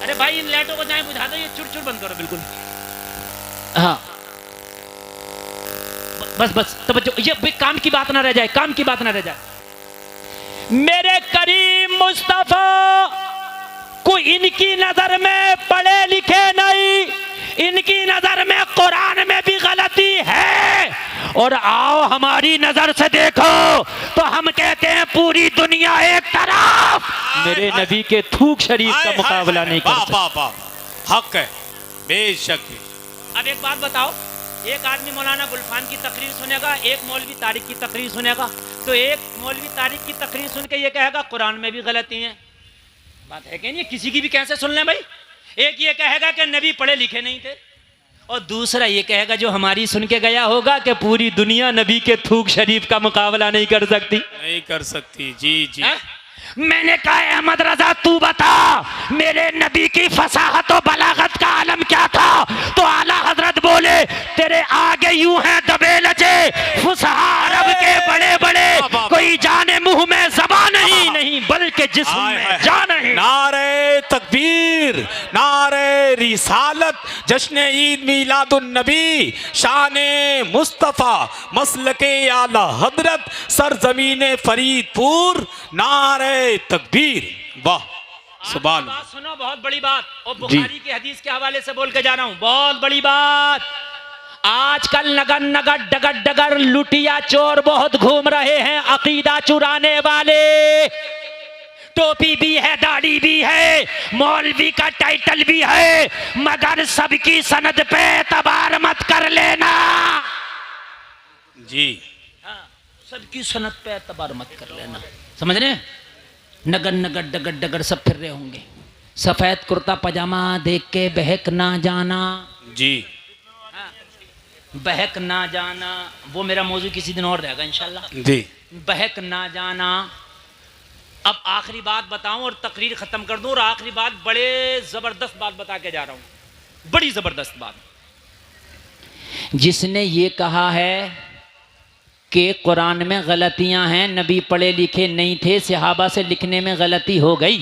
अरे भाई इन लाइटों को जाए बुझा दो, ये चुर बंद करो बिल्कुल। हाँ बस तवज्जो, ये काम की बात ना रह जाए, काम की बात ना रह जाए। मेरे करीम मुस्तफा को इनकी नजर में पढ़े लिखे नहीं, इनकी नजर में कुरान में भी गलती है। और आओ हमारी नजर से देखो तो हम कहते हैं पूरी दुनिया एक तरफ, मेरे नबी के थूक शरीफ का मुकाबला नहीं कर सकती। वाह वाह, हक है बेशक। अब एक बात बताओ, एक आदमी मौलाना गुलफान की तकरीर सुनेगा, एक मौलवी तारिक की तकरीर सुनेगा, तो एक मौलवी तारिक की तकरीर सुन के ये कहेगा कुरान में भी गलती है। बात है कि नहीं? किसी की भी कैसे सुन लें भाई। एक ये कहेगा कि नबी पढ़े लिखे नहीं थे, और दूसरा ये कहेगा जो हमारी सुन के गया होगा कि पूरी दुनिया नबी के थूक शरीफ का मुकाबला नहीं कर सकती। नहीं कर सकती। जी जी है? मैंने कहा अहमद रजा तू बता, मेरे नबी की फसाहत और बलागत का आलम क्या था? तो आला हजरत बोले, तेरे आगे यूं हैं दबे लचे फुसहा अरब के बड़े बड़े, कोई जाने मुंह में ज़बान नहीं बल्कि जिस्म में जान है। नारे तकबीर, नारे रिसालत, जश्न ईद मीलादुन नबी, शाने मुस्तफ़ा, मसलके आला हजरत, सरजमीने फरीदपुर, नारे तकबीर। वाह सुभान। बात सुनो, बहुत बड़ी बात, और बुखारी की हदीस के हवाले से बोल के जा रहा हूं, बहुत बड़ी बात। आजकल नगर नगर डगर डगर लुटिया चोर बहुत घूम रहे हैं, अकीदा चुराने वाले। टोपी भी है, दाढ़ी भी है, मौलवी का टाइटल भी है, मगर सबकी सनद पे एतबार मत कर लेना। जी हाँ, सबकी सनद पे एतबार मत कर लेना, समझ रहे? नगर नगर डगर डगर सब फिर रहे होंगे, सफेद कुर्ता पजामा देख के बहक ना जाना। जी बहक ना जाना, वो मेरा मौजू किसी दिन और रहेगा इंशाल्लाह। जी बहक ना जाना। अब आखिरी बात बताऊं और तकरीर खत्म कर दूं, और आखिरी बात बड़े जबरदस्त बात बता के जा रहा हूं, बड़ी जबरदस्त बात। जिसने ये कहा है कि कुरान में गलतियां हैं, नबी पढ़े लिखे नहीं थे, सहाबा से लिखने में गलती हो गई,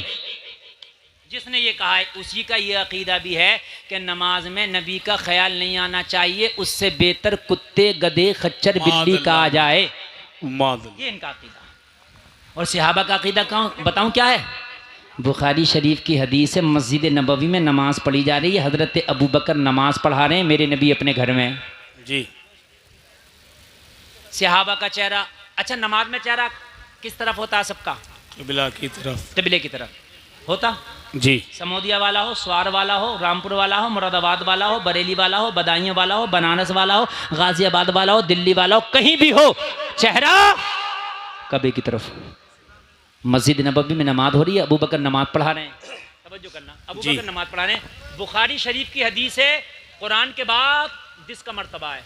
जिसने ये कहा है उसी का ये अकीदा भी है कि नमाज में नबी का ख्याल नहीं आना चाहिए, उससे बेहतर कुत्ते गधे खच्चर बिल्ली का आ जाए। ये इनका अकीदा। और सहाबा का अकीदा बताऊं क्या है? बुखारी शरीफ की हदीस है, मस्जिद नबवी में नमाज पढ़ी जा रही है, हज़रत अबू बकर नमाज पढ़ा रहे हैं, मेरे नबी अपने घर में जी। सहाबा का चेहरा, अच्छा नमाज में चेहरा किस तरफ होता है सबका? किबला की तरफ। किबले की तरफ होता। जी। समोदिया वाला हो, स्वार वाला हो, रामपुर वाला हो, मुरादाबाद वाला हो, बरेली वाला हो, बदायूं वाला हो, बनारस वाला हो, गाजियाबाद वाला हो, दिल्ली वाला हो, कहीं भी हो, चेहरा कबे की तरफ। मस्जिद नबवी में नमाज हो रही है, अबू बकर नमाज पढ़ा रहे हैं, तवज्जो करना, अबू बकर नमाज पढ़ा रहे हैं। बुखारी शरीफ की हदीस है, कुरान के बाद जिसका मर्तबा है।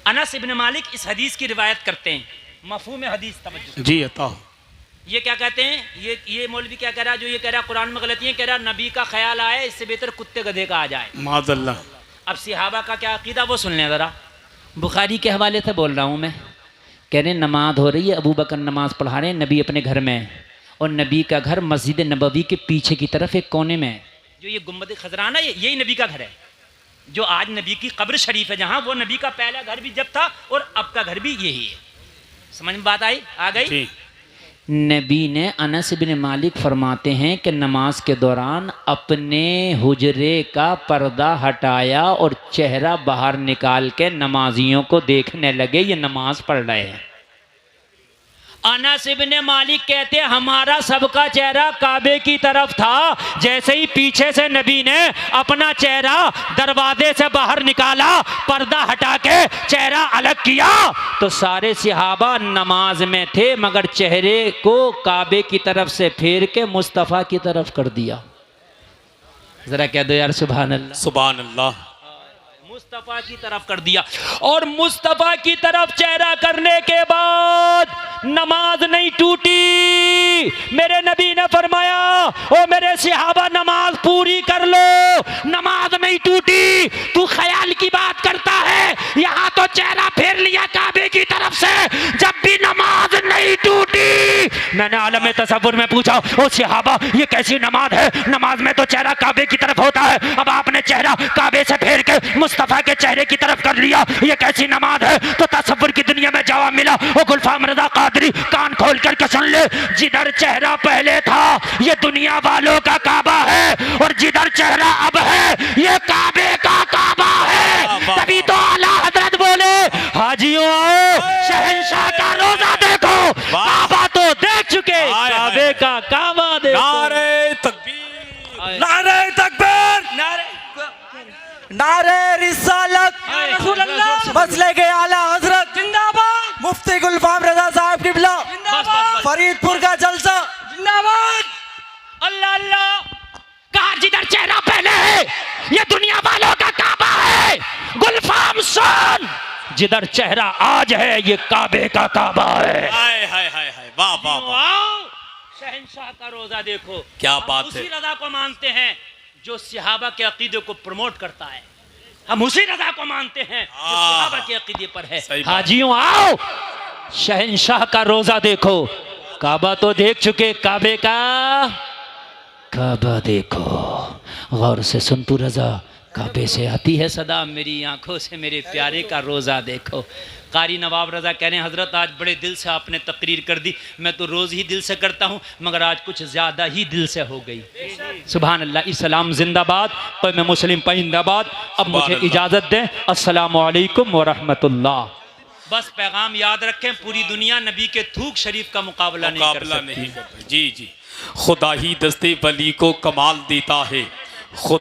अनस इब्न मालिक इस हदीस की रिवायत करते हैं, मफहूम हदीस तवज्जो। जी अता। ये क्या कहते हैं? ये मौलवी क्या कह रहा है? जो ये कह रहा है कुरान में गलती है, कह रहा नबी का ख्याल आए, इससे बेहतर कुत्ते गधे का आ जाए। माज़अल्लाह। अब सहाबा का क्या अकीदा वो सुन लें ज़रा। बुखारी के हवाले से बोल रहा हूँ मैं। कह रहे नमाज हो रही है, अबू बकर नमाज पढ़ा रहे हैं, नबी अपने घर में, और नबी का घर मस्जिद नबवी के पीछे की तरफ एक कोने में है। जो ये गुम्बद खजराना यही नबी का घर है, जो आज नबी की कब्र शरीफ है, जहाँ वो नबी का पहला घर भी जब था और अब का घर भी यही है। समझ में बात आई? आ गई? नबी ने, अनस बिन मालिक फरमाते हैं कि नमाज के दौरान अपने हुजरे का पर्दा हटाया और चेहरा बाहर निकाल के नमाजियों को देखने लगे, ये नमाज पढ़ रहे हैं। अनस इब्न मालिक कहते हैं हमारा सबका चेहरा काबे की तरफ था। जैसे ही पीछे से नबी ने अपना चेहरा दरवाजे से बाहर निकाला, पर्दा हटा के चेहरा अलग किया, तो सारे सहाबा नमाज में थे, मगर चेहरे को काबे की तरफ से फेर के मुस्तफ़ा की तरफ कर दिया। जरा कह दो यार सुभान अल्लाह। सुभान अल्लाह। मुस्तफ़ा की तरफ कर दिया। और मुस्तफ़ा की तरफ चेहरा करने के बाद नमाज नहीं टूटी। मेरे नबी ने फरमाया, ओ मेरे सहाबा नमाज पूरी कर लो, नमाज नहीं टूटी। तू ख्याल की बात करता है, यहाँ तो चेहरा फेर लिया काबे की तरफ से, जब भी नमाज नहीं टूटी। मैंने आलम तसव्वुर में पूछा, ओ सहाबा ये कैसी नमाज है? नमाज में तो चेहरा काबे की तरफ होता है, अब आपने चेहरा काबे से फेर के मुस्तफ़ा के चेहरे की तरफ कर लिया, ये कैसी नमाज है? तो तसव्वुर की दुनिया में जवाब मिला। ओ गुलफाम रज़ा कादरी, कान खोल करके सुन ले, जिधर चेहरा पहले था ये दुनिया वालों का काबा है, और जिधर चेहरा अब है ये काबे का काबा है। तभी तो आला हजरत बोले, हाजियों आओ शहंशाह का रोजा देखो, काबा तो देख चुके, काबे का काबा देखो। नारे तकबीर, नारे तकबीर, नारे रिसालत, मसले के आला हजरत जिंदाबाद, मुफ्ती गुलफाम रजा साहब किबला जिंदाबाद, फरीदपुर का जलसा जिंदाबाद। अल्लाह अल्लाह। कहा जिधर चेहरा पहले है ये दुनिया वालों का काबा है। गुलफाम सुन, जिधर चेहरा आज है ये काबे का काबा है। हाय हाय हाय हाय, वाह वाह वाह। शहंशाह का रोजा देखो, क्या बात है। उसी रजा को मानते हैं जो सहाबा के अकीदे को प्रमोट करता है। हम उसी रजा को मानते हैं जो सहाबा के अकीदे पर है। हाजियों आओ शहंशाह का रोजा देखो, काबा तो देख चुके, काबे का काबा देखो। गौर से सुन तू रजा, काबे से आती है सदा, मेरी आंखों से मेरे प्यारे का रोजा देखो। कारी नवाब रजा कह रहे हैं, हजरत आज बड़े दिल से आपने तकरीर कर दी, मैं तो रोज़ ही दिल से करता हूँ, मगर आज कुछ ज़्यादा ही दिल से हो गई। सुभान अल्लाह। इस्लाम जिंदाबाद, कौम मुस्लिम पाइंदाबाद। अब मुझे इजाज़त दें, अस्सलामु अलैकुम व रहमतुल्लाह। बस पैगाम याद रखें, पूरी दुनिया नबी के थूक शरीफ का मुकाबला नहीं कर सकती। जी जी, खुदा ही दस्ते वली को कमाल देता है। खुद